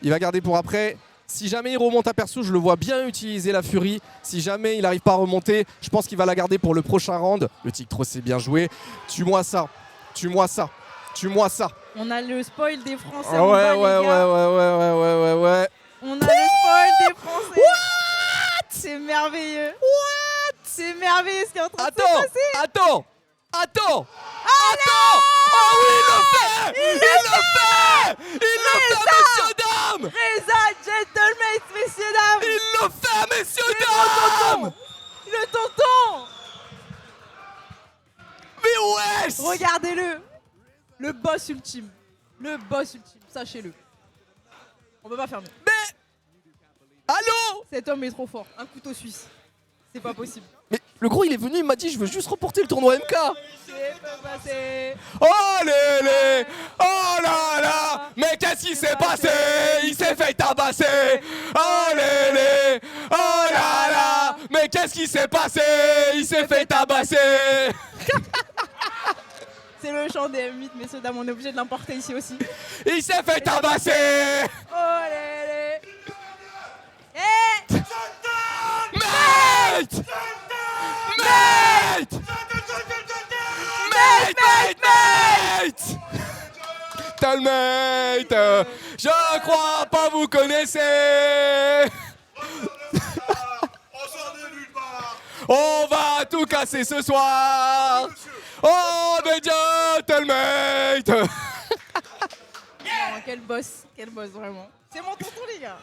Il va garder pour après. Si jamais il remonte à perso, je le vois bien utiliser la furie. Si jamais il n'arrive pas à remonter, je pense qu'il va la garder pour le prochain round. Le Tic-Tro, c'est bien joué. Tue-moi ça. Tue-moi ça. Tue-moi ça. On a le spoil des Français Ouais, en ouais, bas, ouais, les gars. ouais. On a le spoil des Français. C'est merveilleux. C'est merveilleux ce qui est en train de se passer. Attends. Oh oui, il le fait. Il le fait, messieurs, dames. Reza, gentlemen, messieurs, dames. Il le fait, messieurs, C'est dames. Le tonton. Mais wesh. Regardez-le. Le boss ultime. Sachez-le. On peut pas faire mieux. Allô. Cet homme est trop fort. Un couteau suisse. C'est pas possible. Mais le gros, il est venu, il m'a dit, je veux juste remporter le tournoi MK. C'est pas passé. Oh lélé. Oh là là. Mais qu'est-ce qui s'est passé? Il s'est fait tabasser. Oh lélé. Oh là là. Mais qu'est-ce qui s'est passé? Il s'est fait tabasser. C'est le chant des M8, messieurs, dames. On est obligé de l'emporter ici aussi. Il s'est fait tabasser. Oh lélé. Eh. Mate. Talmate. Je crois pas vous connaissez. On va tout casser ce soir. Oh mais gentlemen. Non, quel boss vraiment. C'est mon tonton, les gars.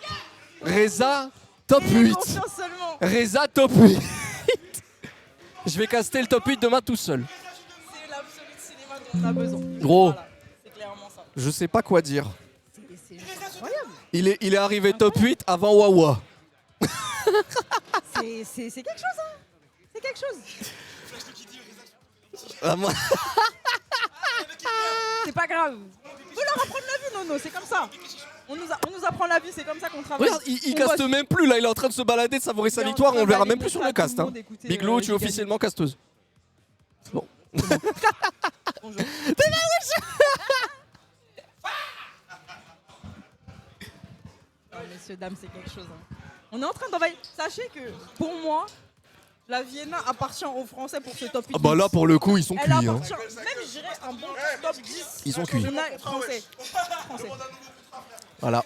Reza top Et 8. confiance seulement. Reza top 8. Je vais caster le top 8 demain tout seul. C'est l'absolu de cinéma dont on a besoin. Gros. Voilà, c'est clairement ça. Je sais pas quoi dire. C'est juste incroyable. Il est arrivé top 8 avant Wawa. C'est quelque chose, hein. C'est quelque chose. Ah, moi- C'est pas grave. Faut leur apprendre la vie, Nono, c'est comme ça. On nous apprend la vie, c'est comme ça qu'on travaille. Regarde, il On caste bosse. même plus là, il est en train de se balader, de savourer sa Il est en victoire, train on le verra de même plus sur le valider ça à cast. tout le Hein. monde, écoutez, Biglo, tu es j'ai gagné. officiellement casteuse. C'est bon. Bonjour. Oh, messieurs, dames, c'est quelque chose. Hein. On est en train d'envahir. Sachez que, pour moi, la Vienna appartient aux Français pour ce top 8. Ah bah là pour le coup ils sont Elle cuits. Hein. appartient, même je dirais un bon top 10. Ils sont cuits. On a Français. Voilà.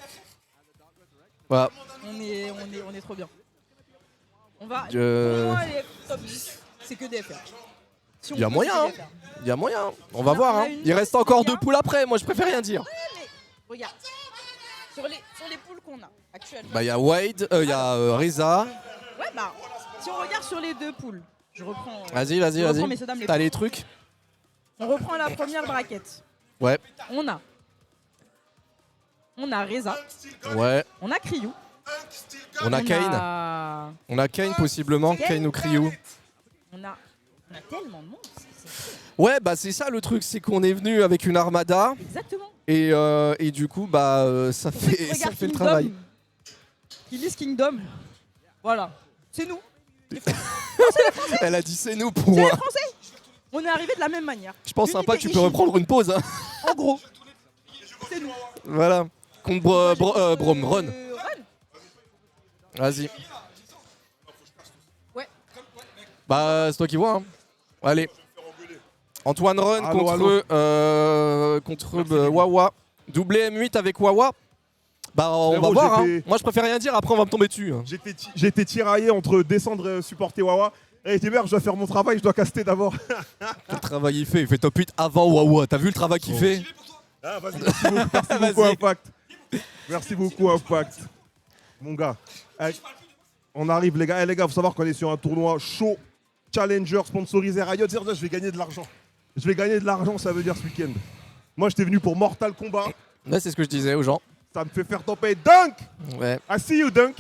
Voilà. On est trop bien. On va. Je- Pour moi, les top 10, c'est que des FR. Si on Il y a peut, moyen, c'est hein. des FR. Il y a moyen. On va On a- voir. on a Hein. une Il reste liste, encore les 2 gars. poules après. Moi je préfère rien dire. Ouais, mais regarde. Sur les poules qu'on a actuellement. Bah il y a Wade, il y a Reza. Ouais, bah, si on regarde sur les deux poules, je reprends. Vas-y, je reprends, messieurs, dames, les T'as poules. les trucs? On reprend la première braquette. Ouais. On a Reza, Ouais. on a Kryu. On a Kane. On a Kane possiblement. Kane ou Kryu. On a tellement de monde. c'est- Ouais bah c'est ça le truc, c'est qu'on est venu avec une armada. Exactement. Et du coup bah ça Pour ceux qui fait regardent le Kingdom, travail. Qui lisent Kingdom. Voilà. C'est nous. Elle a dit c'est nous C'est pour. les Français. On est arrivés de la même manière. Je pense Unité sympa que tu peux Ishin. reprendre une pause. Hein. En gros. C'est nous. Voilà. Contre Brom, Run. Run. Vas-y. Ouais. Bah c'est toi qui vois. Hein. Allez. Antoine Run Allô, contre Wawa. Doublé M8 avec Wawa. Bah on va Frérot, voir. Hein. j'étais- Moi je préfère rien dire, après on va me tomber dessus. Hein. J'étais tiraillé entre descendre et supporter Wawa. Et t'es merde, je dois faire mon travail, je dois caster d'abord. Quel travail il fait top 8 avant Wawa. T'as vu le travail qu'il fait? Ah, vas-y, merci beaucoup, Vas-y. Impact. Merci beaucoup, Impact. Mon gars, on arrive, les gars. Eh, les gars, faut savoir qu'on est sur un tournoi chaud, challenger, sponsorisé Riot. Dire, je vais gagner de l'argent. Je vais gagner de l'argent, ça veut dire ce week-end. Moi, j'étais venu pour Mortal Kombat. Là c'est ce que je disais aux gens. Ça me fait faire tomber Dunk. Ouais. I see you, Dunk.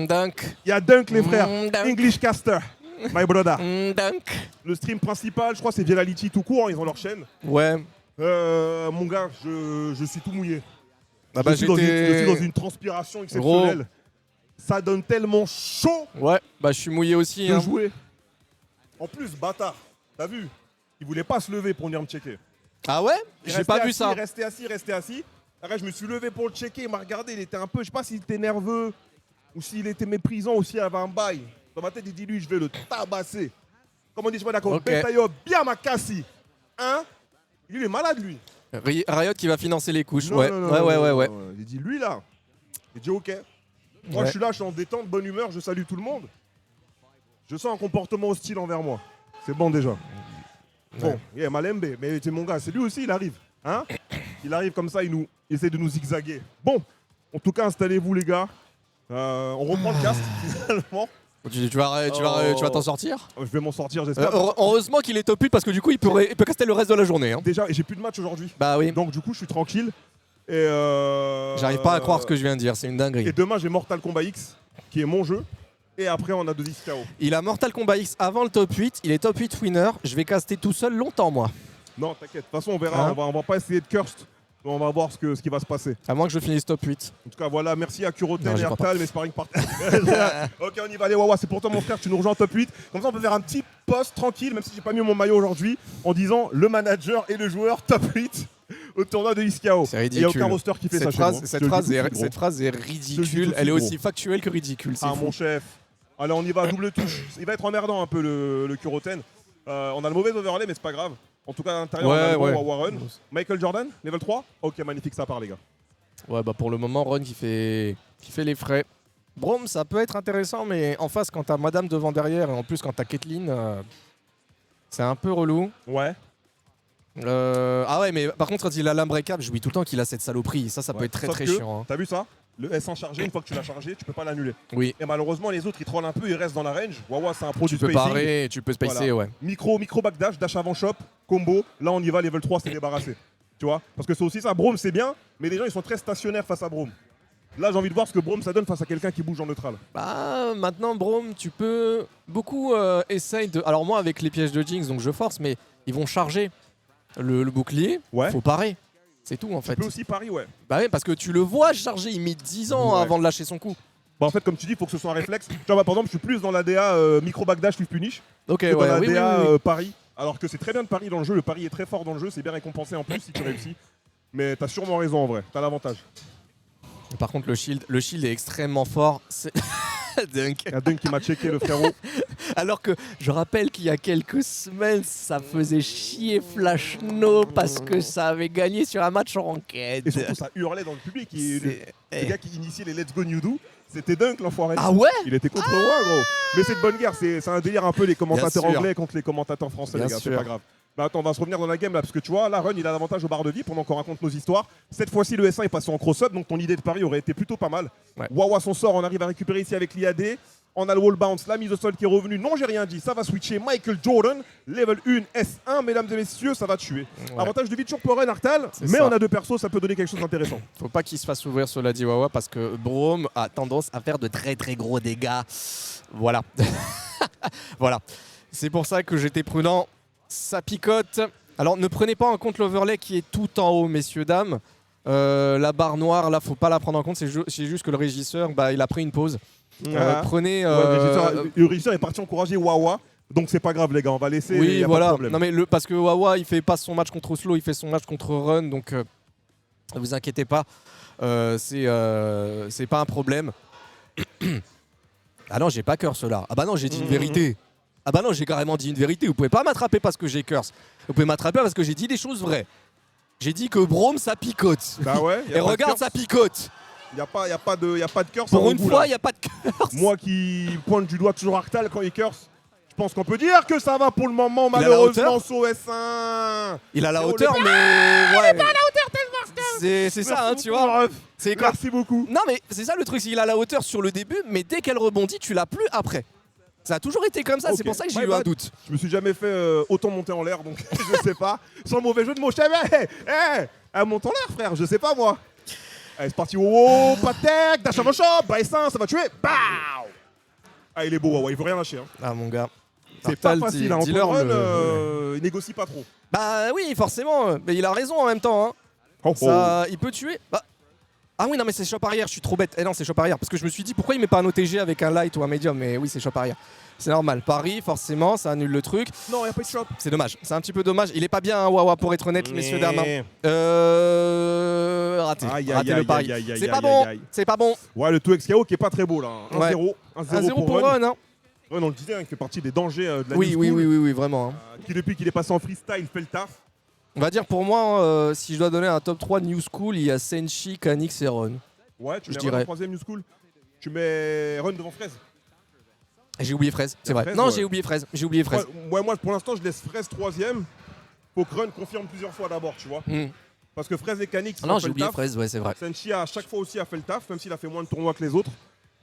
Dunk. Il y a Dunk, les frères. Dunk. English Caster. My brother. Dunk. Le stream principal, je crois, c'est Viality tout court. Ils ont leur chaîne. Ouais. Mon gars, je suis tout mouillé. Ah bah je suis dans une transpiration exceptionnelle. Ça donne tellement chaud Ouais, bah je suis mouillé aussi. de Hein. jouer. En plus, bâtard, t'as vu? Il voulait pas se lever pour venir me checker. Ah ouais? Il J'ai restait pas vu assis, ça. restait assis. Après, je me suis levé pour le checker. Il m'a regardé. Il était un peu, je sais pas s'il était nerveux ou s'il était méprisant ou s'il avait un bail. Dans ma tête, il dit lui, je vais le tabasser. Comme on dit, je suis pas d'accord. Ok. Betayo, bien ma cassie. Hein? Il est malade, lui. Riot qui va financer les couches. Non, Ouais, non, non, ouais, non, ouais. non. Il dit lui, là. Il dit ok. Moi, Ouais. je suis là, je suis en détente, bonne humeur, je salue tout le monde. Je sens un comportement hostile envers moi. C'est bon déjà. Bon, il y a Malembe, mais c'est mon gars, c'est lui aussi, il arrive. Hein? Il arrive comme ça, il essaie de nous zigzaguer. Bon, en tout cas, installez-vous les gars. On reprend le cast, finalement. Tu vas t'en sortir. Je vais m'en sortir, j'espère. Heureusement qu'il est top 8 parce que du coup il peut caster le reste de la journée. Hein. Déjà, j'ai plus de match aujourd'hui. Bah oui. Donc du coup, je suis tranquille. Et J'arrive pas à croire ce que je viens de dire, c'est une dinguerie. Et demain, j'ai Mortal Kombat X, qui est mon jeu. Et après, on a 2 KO. Il a Mortal Kombat X avant le top 8, il est top 8 winner. Je vais caster tout seul longtemps moi. Non, t'inquiète. De toute façon, on verra. Hein? On va pas essayer de cursed. On va voir ce qui va se passer. À moins que je finisse top 8. En tout cas, voilà. Merci à Kuroten Non, et j'y crois Artal, mes sparring partners. Ok, on y va. Allez, Wawa, c'est pour toi, mon frère. Tu nous rejoins en top 8. Comme ça, on peut faire un petit post tranquille, même si j'ai pas mis mon maillot aujourd'hui, en disant le manager et le joueur top 8 au tournoi de Iskao. C'est Il n'y a aucun ridicule. roster qui fait Cette ça phrase, chez nous. cette Je te le phrase dis est, tout de suite, cette gros. phrase est Je te le dis ridicule. tout de Elle est suite, aussi factuelle que ridicule. C'est Ah, fou. mon chef. Allez, on y va, double touche. Il va être emmerdant un peu le Kuroten. On a le mauvais overlay, mais c'est pas grave. En tout cas, à l'intérieur, on a le bon Warren. Michael Jordan, level 3. Ok, magnifique, ça part, les gars. Ouais, bah pour le moment, Ron qui fait les frais. Brom, ça peut être intéressant, mais en face, quand t'as Madame devant derrière et en plus quand t'as Caitlyn, c'est un peu relou. Ouais. Ah ouais, mais par contre, quand il a l'unbreakable, j'oublie tout le temps qu'il a cette saloperie. Ça peut Ouais. être très Sauf très que, chiant. Hein. T'as vu ça? Le S1 chargé, une fois que tu l'as chargé, tu peux pas l'annuler. Oui, Et malheureusement, les autres, ils trollent un peu, ils restent dans la range. Wawa, c'est un pro tu du peux spacing. parer, tu peux spacer, Voilà. ouais. Micro backdash, dash avant shop, combo. Là, on y va, level 3, c'est débarrassé. Tu vois? Parce que c'est aussi ça. Brome, c'est bien, mais les gens, ils sont très stationnaires face à Brome. Là, j'ai envie de voir ce que Brome, ça donne face à quelqu'un qui bouge en neutral. Bah maintenant, Brom, tu peux beaucoup essayer de. Alors moi, avec les pièges de Jinx, donc je force, mais ils vont charger le bouclier. Ouais. Faut parer. C'est tout en fait. Tu peux aussi Paris, ouais. Bah oui, parce que tu le vois charger, il met 10 ans Ouais. avant de lâcher son coup. Bah, en fait, comme tu dis, il faut que ce soit un réflexe. Tu vois, bah, par exemple, je suis plus dans l'ADA micro backdash, live punish. Ok, Que dans ouais, la oui, oui, DA oui, oui. Paris. Alors que c'est très bien de Paris dans le jeu, le Paris est très fort dans le jeu, c'est bien récompensé en plus si tu réussis. Mais t'as sûrement raison en vrai, t'as l'avantage. Par contre, le shield est extrêmement fort. C'est Dunk. Il y a Dunk qui m'a checké le frérot. Alors que je rappelle qu'il y a quelques semaines, ça faisait chier Flash No parce que ça avait gagné sur un match en ranked. Et surtout ça hurlait dans le public. C'est- Le gars qui initiait les Let's Go New Do, c'était Dunk l'enfoiré. Ah ouais. Il était contre moi gros. Mais c'est de bonne guerre, c'est un délire un peu les commentateurs Bien sûr. anglais contre les commentateurs français Bien les gars, c'est sûr. pas grave. Bah attends, on va se revenir dans la game là, parce que tu vois, là Run il a l'avantage au bar de vie pendant qu'on raconte nos histoires. Cette fois-ci le S1 est passé en cross-up, donc ton idée de pari aurait été plutôt pas mal. Ouais. Wawa son sort, on arrive à récupérer ici avec l'IAD. On a le wall bounce, la mise au sol qui est revenue. Non, j'ai rien dit, ça va switcher. Michael Jordan, level 1, S1, mesdames et messieurs, ça va tuer. Ouais. Avantage de vie toujours pour Run Artal, C'est mais ça. on a deux persos, ça peut donner quelque chose d'intéressant. Faut pas qu'il se fasse ouvrir sur la Diwawa parce que Brom a tendance à faire de très très gros dégâts. Voilà. Voilà. C'est pour ça que j'étais prudent. Ça picote. Alors ne prenez pas en compte l'overlay qui est tout en haut, messieurs, dames. La barre noire, là, faut pas la prendre en compte. C'est juste que le régisseur, bah, il a pris une pause. Ah. Prenez. Le régisseur est parti encourager Wawa, donc c'est pas grave les gars, on va laisser. Oui, y a voilà. Pas de problème. Non mais parce que Wawa, il fait pas son match contre Oslo, il fait son match contre Run, donc vous inquiétez pas, c'est pas un problème. Ah non, j'ai pas curse là. Ah bah non, j'ai dit une vérité. Ah bah non, j'ai carrément dit une vérité. Vous pouvez pas m'attraper parce que j'ai curse. Vous pouvez m'attraper parce que j'ai dit des choses vraies. J'ai dit que Brom ça picote. Bah ouais, y a Et pas de regarde, curse. ça picote. Y a pas de curse. Pour à une mon goût, fois, là. il n'y a pas de curse. Moi qui pointe du doigt toujours Arctal quand il curse, je pense qu'on peut dire que ça va pour le moment, Il a la malheureusement, hauteur sur S1. Il a la Oh, le hauteur, mais ouais. C'est ça, hein, tu vois. C'est quoi? Merci beaucoup. Non mais c'est ça le truc, c'est qu'il a la hauteur sur le début, mais dès qu'elle rebondit, tu l'as plus après. Ça a toujours été comme ça, Ok. c'est pour ça que j'ai My eu un bad. doute. Je me suis jamais fait autant monter en l'air, donc je sais pas. Sans mauvais jeu de mots, je savais. Elle monte en l'air, frère, je sais pas moi. Allez, c'est parti. Oh, Patek, dash avant shop, Baessin, ça va tuer. Bow. Ah, il est beau, Wawa, il veut rien lâcher. Hein. Ah mon gars. C'est pas Arctal, facile, hein. dis-leur Antoine Run, le- il négocie pas trop. Bah oui, forcément. Mais il a raison en même temps. Hein. Oh, Ça, il peut tuer. Bah. Ah oui, non, mais c'est shop arrière, je suis trop bête. Eh non, c'est shop arrière. Parce que je me suis dit, pourquoi il met pas un OTG avec un light ou un medium? Mais oui, c'est shop arrière. C'est normal. Paris, forcément, ça annule le truc. Non, il a pas de shop. C'est dommage. C'est un petit peu dommage. Il est pas bien, hein, Wawa, pour être honnête, messieurs, dames. Hein. Raté. Aïe, Raté aïe, le aïe, pari. aïe, aïe, C'est aïe, pas aïe, bon. aïe. C'est pas bon. Ouais, le 2XKO qui est pas très beau là. 1-0. 1-0 1-0 pour Run. Hein. Run, on le disait, hein, il fait partie des dangers de la Oui, new oui, school, oui, oui, oui, vraiment. Hein. qui depuis qu'il est passé en freestyle fait le taf. On va dire pour moi, si je dois donner un top 3 de New School, il y a Senshi, Kanix et Run. Ouais, tu Je mets dirais. Run en troisième new school. Tu mets Run devant Fraise. J'ai oublié Fraise, c'est vrai. Fraise, Non, ouais. j'ai oublié Fraise. J'ai oublié Fraise. Ouais, moi pour l'instant je laisse Fraise troisième. Faut que Run confirme plusieurs fois d'abord, tu vois. Hmm. Parce que Fraise et Canix Ah non, ont j'ai fait le oublié taf. Fraise, ouais, c'est vrai. Senshi à chaque fois aussi a fait le taf, même s'il a fait moins de tournois que les autres.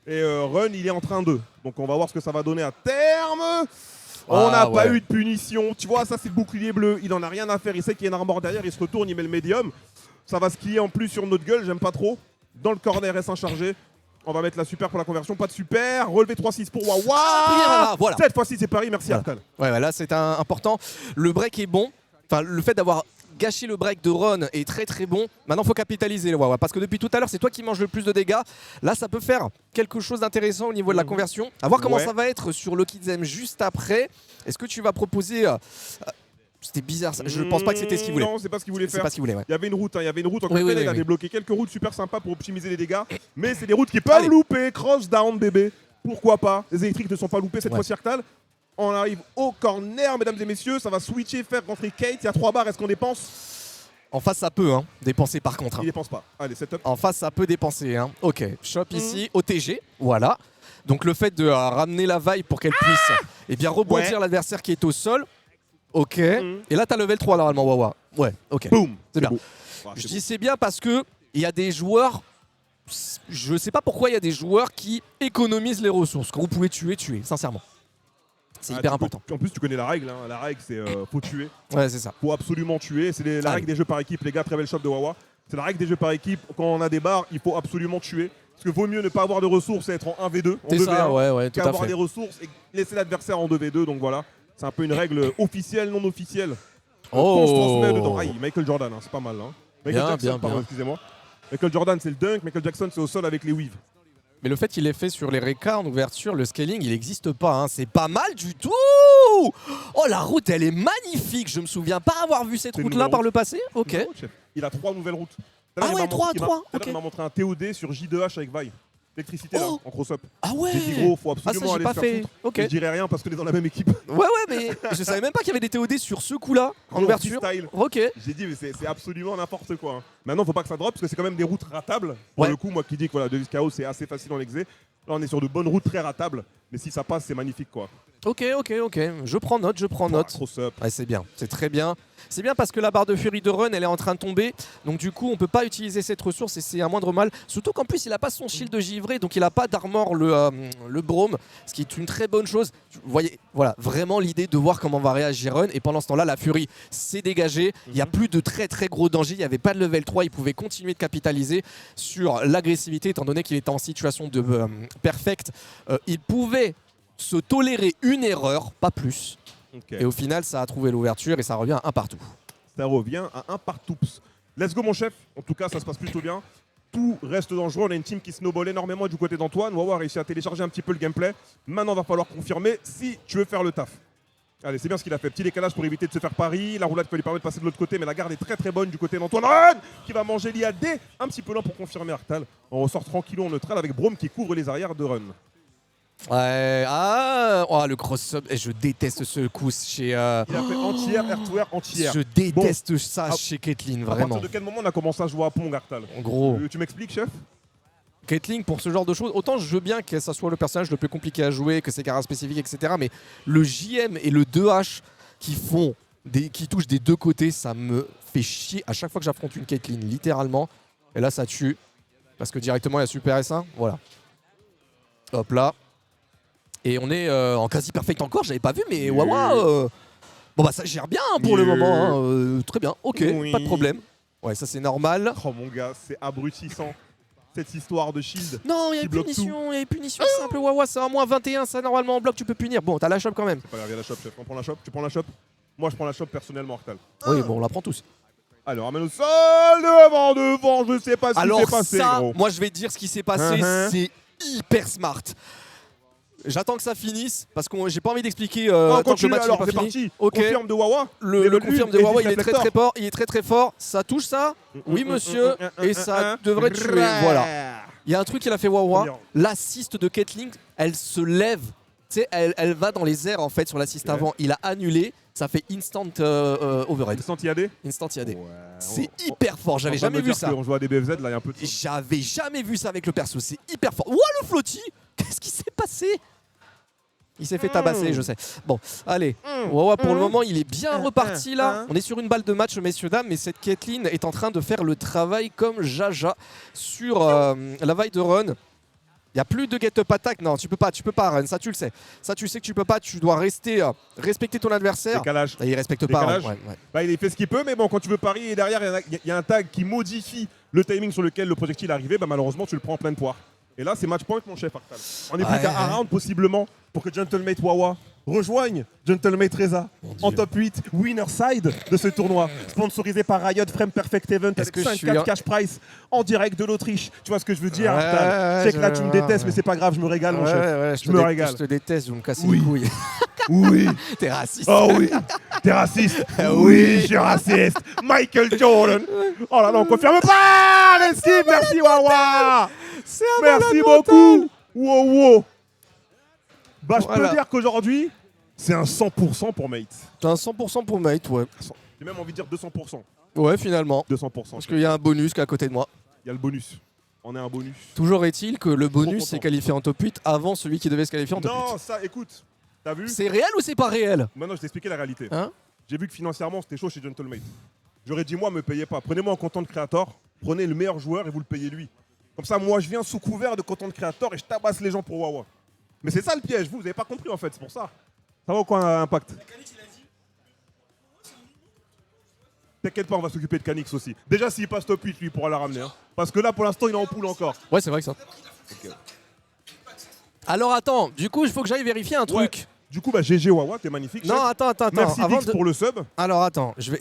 Et Run, il est en train de. Donc on va voir ce que ça va donner à terme. On n'a pas ouais. eu de punition. Tu vois, ça c'est le bouclier bleu. Il en a rien à faire. Il sait qu'il y a une armor derrière. Il se retourne, il met le médium. Ça va skier en plus sur notre gueule. J'aime pas trop. Dans le corner S1 chargé. On va mettre la super pour la conversion. Pas de super. Relevé 3-6 pour Wawa. Ah, voilà. Cette fois-ci c'est Paris. Merci Voilà. Artal. Ouais, là c'est important. Le break est bon. Enfin, le fait d'avoir gâché le break de Ron est très très bon. Maintenant, faut capitaliser le Wawa. Parce que depuis tout à l'heure, c'est toi qui manges le plus de dégâts. Là, ça peut faire quelque chose d'intéressant au niveau de la conversion. À voir comment Ouais. ça va être sur Lucky Zem juste après. Est-ce que tu vas proposer. C'était bizarre ça. Je pense pas que c'était ce qu'il voulait. Non, c'est pas ce qu'il voulait C'est faire. pas ce qu'il voulait, ouais. Il y avait une route, hein, il y avait une route en Oui, oui, il a oui. débloqué quelques routes super sympas pour optimiser les dégâts, mais c'est des routes qui peuvent Allez. louper, cross down bébé. Pourquoi pas? Les électriques ne sont pas loupées cette Ouais. fois-ci Arctal. On arrive au corner, mesdames et messieurs, ça va switcher, faire rentrer Kate, il y a 3 barres, est-ce qu'on dépense? En face, ça peut dépenser par contre. Hein. Il dépense pas. Allez, setup. En face, ça peut dépenser. Hein. Ok, shop ici, OTG, voilà. Donc le fait de ramener la vibe pour qu'elle puisse eh bien, rebondir Ouais. l'adversaire qui est au sol. Ok. Et là, t'as level 3 normalement, Wawa. Ouais, ok. Boum. C'est bien. beau. Ah, Je c'est dis c'est bien parce que il y a des joueurs. Je sais pas pourquoi il y a des joueurs qui économisent les ressources. Quand vous pouvez tuer, sincèrement. C'est beau. hyper Ah, important. En plus, tu connais la règle. Hein. La règle, c'est faut tuer. Ouais, c'est ça. Faut absolument tuer. C'est la Allez. règle des jeux par équipe, les gars. Très belle shop de Wawa. C'est la règle des jeux par équipe. Quand on a des barres, il faut absolument tuer. Parce que vaut mieux ne pas avoir de ressources et être en 1v2, en C'est 2v1, ça, ouais, tout à qu'avoir fait. des ressources et laisser l'adversaire en 2v2. Donc voilà, c'est un peu une règle officielle, non officielle. Qu'on se transmet dedans. Aïe, Michael Jordan, hein, c'est pas mal. Hein. Michael Bien, Jackson, bien, pardon, bien. excusez-moi. Michael Jordan, c'est le dunk. Michael Jackson, c'est au sol avec les weaves. Mais le fait qu'il ait fait sur les Reka en ouverture, le scaling, il n'existe pas. Hein. C'est pas mal du tout. Oh, la route, elle est magnifique. Je me souviens pas avoir vu cette C'est une route-là nouvelle par route. le passé. Ok. Non, chef. Il a 3 nouvelles routes. Tout à Ah l'heure, il ouais, m'a montré- 3, tout à l'heure, ok. il m'a montré un TOD sur J2H avec Vi. L'électricité, là, Oh. en cross-up. Ah ouais. J'ai dit, gros, faut Ah, ça, absolument j'ai aller pas se faire fait. foutre. Ok. Je dirais rien parce qu'on est dans la même équipe. Ouais, mais je savais même pas qu'il y avait des TOD sur ce coup-là, en Gros, ouverture. freestyle. Ok. J'ai dit, mais c'est absolument n'importe quoi. Hein. Maintenant, faut pas que ça drop parce que c'est quand même des routes ratables. Pour Ouais. le coup, moi qui dis que voilà, 2XKO, c'est assez facile en exé. Là, on est sur de bonnes routes très ratables. Mais si ça passe, c'est magnifique, quoi. Ok. Je prends note. Cross-up. Ouais, c'est bien, c'est très bien. C'est bien parce que la barre de furie de Run, elle est en train de tomber. Donc du coup, on peut pas utiliser cette ressource et c'est un moindre mal. Surtout qu'en plus, il a pas son shield de givré, donc il a pas d'armor le Brome, ce qui est une très bonne chose. Vous voyez, voilà, vraiment l'idée de voir comment va réagir Run. Et pendant ce temps-là, la furie s'est dégagée. Il y a plus de très très gros danger. Il n'y avait pas de level 3. Il pouvait continuer de capitaliser sur l'agressivité, étant donné qu'il était en situation de perfect. Il pouvait se tolérer une erreur, pas plus. Ok. Et au final, ça a trouvé l'ouverture et ça revient à un partout. Ça revient à un partout. Let's go, mon chef. En tout cas, ça se passe plutôt bien. Tout reste dangereux. On a une team qui snowball énormément du côté d'Antoine. Wawa a réussi à télécharger un petit peu le gameplay. Maintenant, va falloir confirmer si tu veux faire le taf. Allez, c'est bien ce qu'il a fait. Petit décalage pour éviter de se faire pari. La roulade peut lui permettre de passer de l'autre côté, mais la garde est très très bonne du côté d'Antoine. Run qui va manger l'IAD. Un petit peu lent pour confirmer Arctal. On ressort tranquillou en neutral avec Brome qui couvre les arrières de Run. Ouais, le cross-up, je déteste ce coup chez. Il a fait entière, air-to-air, entière. Je déteste ça Ah, chez Caitlyn, À vraiment. partir de quel moment on a commencé à jouer à Pong, Arctal? En gros, Tu m'expliques, chef? Caitlyn, pour ce genre de choses, autant je veux bien que ça soit le personnage le plus compliqué à jouer, que c'est caractéristiques spécifiques, etc. Mais le JM et le 2H qui touchent des deux côtés, ça me fait chier à chaque fois que j'affronte une Caitlyn, littéralement. Et là, ça tue. Parce que directement, il y a Super S1. Voilà. Hop là. Et on est en quasi perfect encore, j'avais pas vu, mais waouh. Bon bah ça gère bien pour le moment. Hein. Très bien, ok, Oui. pas de problème. Ouais, ça c'est normal. Oh mon gars, c'est abrutissant. cette histoire de shield. Non, il y a Qui une bloque punition, il y a une punition simple. Wawa, c'est un moins 21, ça normalement en bloc, tu peux punir. Bon, t'as la chope quand même. C'est pas grave, il y a la chope, chef. On prend la chope, tu prends la chope. Moi, je prends la chope personnellement, Arctal. Oui, bon, on la prend tous. Alors, ramène au sol, devant, je sais pas ce qui Alors s'est passé, ça, gros. moi je vais te dire ce qui s'est passé, Uh-huh. c'est hyper smart. J'attends que ça finisse parce que j'ai pas envie d'expliquer Non, tant que le continue, match n'est alors, pas c'est fini. parti. Ok. Confirme de Wawa. Le confirme de et Wawa, du il est très réflecteur. très fort, il est très très fort. Ça touche ça? Oui monsieur, et ça devrait tuer. Voilà. Il y a un truc qu'il a fait Wawa, Première. l'assist de Caitlyn, elle se lève. Tu sais, elle va dans les airs en fait sur l'assist Ok. avant. Il a annulé, ça fait instant overhead. Instant IAD. Instant IAD. Ouais, C'est on- hyper fort, j'avais on va me jamais vu dire ça. qu'on joue à des BFZ, là, il y a un peu de... J'avais jamais vu ça avec le perso, c'est hyper fort. Ouah le flotti! Qu'est-ce qui s'est passé? Il s'est fait tabasser, je sais. Bon, allez. Wawa, pour le moment, il est bien reparti là. On est sur une balle de match, messieurs, dames, mais cette Caitlyn est en train de faire le travail comme Jaja sur la vaille de run. Il n'y a plus de get-up attack. Non, tu peux pas, Run. Ça, tu le sais. Ça, tu sais que tu peux pas. Tu dois rester, respecter ton adversaire. Décalage. Et il respecte pas. Décalage. Ouais, ouais. Bah, il fait ce qu'il peut, mais bon, quand tu veux parier, derrière, il y a un tag qui modifie le timing sur lequel le projectile est arrivé, bah, malheureusement, tu le prends en pleine poire. Et là, c'est match point, mon chef Arctal. On est plus Ouais. qu'à un round, possiblement, pour que Gentlemate Wawa rejoigne Gentlemate Reza en top 8, winner side de ce tournoi, sponsorisé par Riot Frame Perfect Event Est-ce avec que je 5 suis 4 un- cash price en direct de l'Autriche. Tu vois ce que je veux dire, Ouais, Arctal? ouais, Je sais que là, je tu me vois, détestes, ouais. mais c'est pas grave, je me régale, mon chef. Ouais, Je me régale. Je te déteste, vous me cassez Oui. les couilles. Oui. T'es raciste. Oh oui, t'es raciste. Oui, je suis raciste. Michael Jordan. Oh là là, on confirme pas. L'esquive, merci Wawa. C'est un Merci malade beaucoup. Wow, wow. Bah, je Voilà. peux dire qu'aujourd'hui, c'est un 100% pour Mate. T'as un 100% pour Mate, ouais. J'ai même envie de dire 200%. Ouais, finalement. 200%. Parce qu'il y a un bonus qui est à côté de moi. Il y a le bonus. On est un bonus. Toujours est-il que le bonus content. s'est qualifié en top 8 avant celui qui devait se qualifier en top Non, ça, écoute. T'as vu? 8. C'est réel ou c'est pas réel? Maintenant, je t'ai expliqué la réalité. Hein? J'ai vu que financièrement, c'était chaud chez Gentlemate. J'aurais dit, moi, me payez pas. Prenez-moi en content creator, prenez le meilleur joueur et vous le payez lui. Comme ça, moi, je viens sous couvert de content creator et je tabasse les gens pour Wawa. Mais c'est ça le piège, vous avez pas compris en fait, c'est pour ça. Ça va ou quoi, Impact? T'inquiète pas, on va s'occuper de Canix aussi. Déjà, s'il passe top 8, lui, il pourra la ramener. Hein. Parce que là, pour l'instant, il est en poule encore. Ouais, c'est vrai que ça. Alors attends, du coup, il faut que j'aille vérifier un truc. Ouais. Du coup, bah, GG Wawa, t'es magnifique. Non, chef. attends. Merci Avant Dix de... pour le sub. Alors attends, je vais.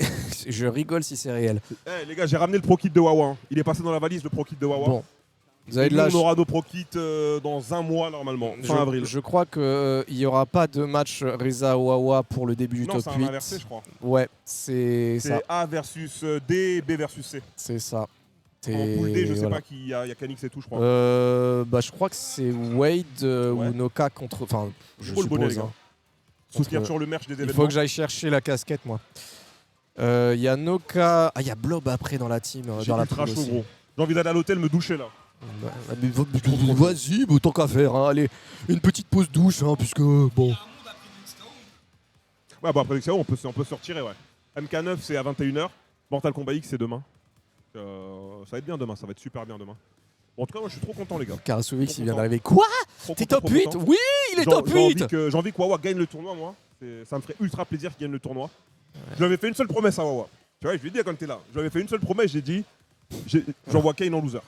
Je rigole si c'est réel. Eh les gars, j'ai ramené le pro kit de Wawa. Hein. Il est passé dans la valise, le pro kit de Wawa. Bon. Vous avez Et de nous, la on aura nos pro kits dans un mois normalement, fin avril. Je crois qu'il n'y aura pas de match Reza Wawa pour le début du Non, top c'est 8. un inversé, je crois. Ouais, c'est ça. C'est A versus D, B versus C. C'est ça. En poule D, je sais voilà. pas qui y a Canix et tout, je crois. Bah, je crois que c'est Wade Ouais. ou Noka contre. Enfin, je Faut le bonnet, suppose. les gars. hein. Soutenir contre- sur le merch des Il événements. faut que j'aille chercher la casquette, moi. Il y a Noka. Ah, il y a Blob après dans la team. J'ai Dans la ultra poule chaud, aussi. gros. J'ai envie d'aller à l'hôtel me doucher là. Bah, mais vas-y, bah, tant qu'à faire. Hein. Allez, une petite pause douche, hein, puisque bon. Ouais, bah après, on peut se retirer, ouais. MK9, c'est à 21h. Mortal Kombat X, c'est demain. Ça va être bien demain, ça va être super bien demain. Bon, en tout cas, moi, je suis trop content, les gars. Karasovix, il vient content. d'arriver. Quoi? Trop T'es content, top trop 8? content. Oui, il est top 8! J'ai envie que Wawa gagne le tournoi, moi. Ça me ferait ultra plaisir qu'il gagne le tournoi. Je lui avais fait une seule promesse à Wawa. Tu vois, je lui ai dit quand t'es là. Je lui avais fait une seule promesse, j'ai dit j'envoie Kane en loser.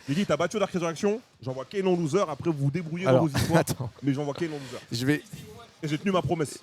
J'ai dit t'as battu Dark Resurrection, j'envoie Kane en loser, après vous vous débrouillez Alors, dans vos histoires, attends, mais j'envoie Kane en loser. je vais. Et j'ai tenu ma promesse.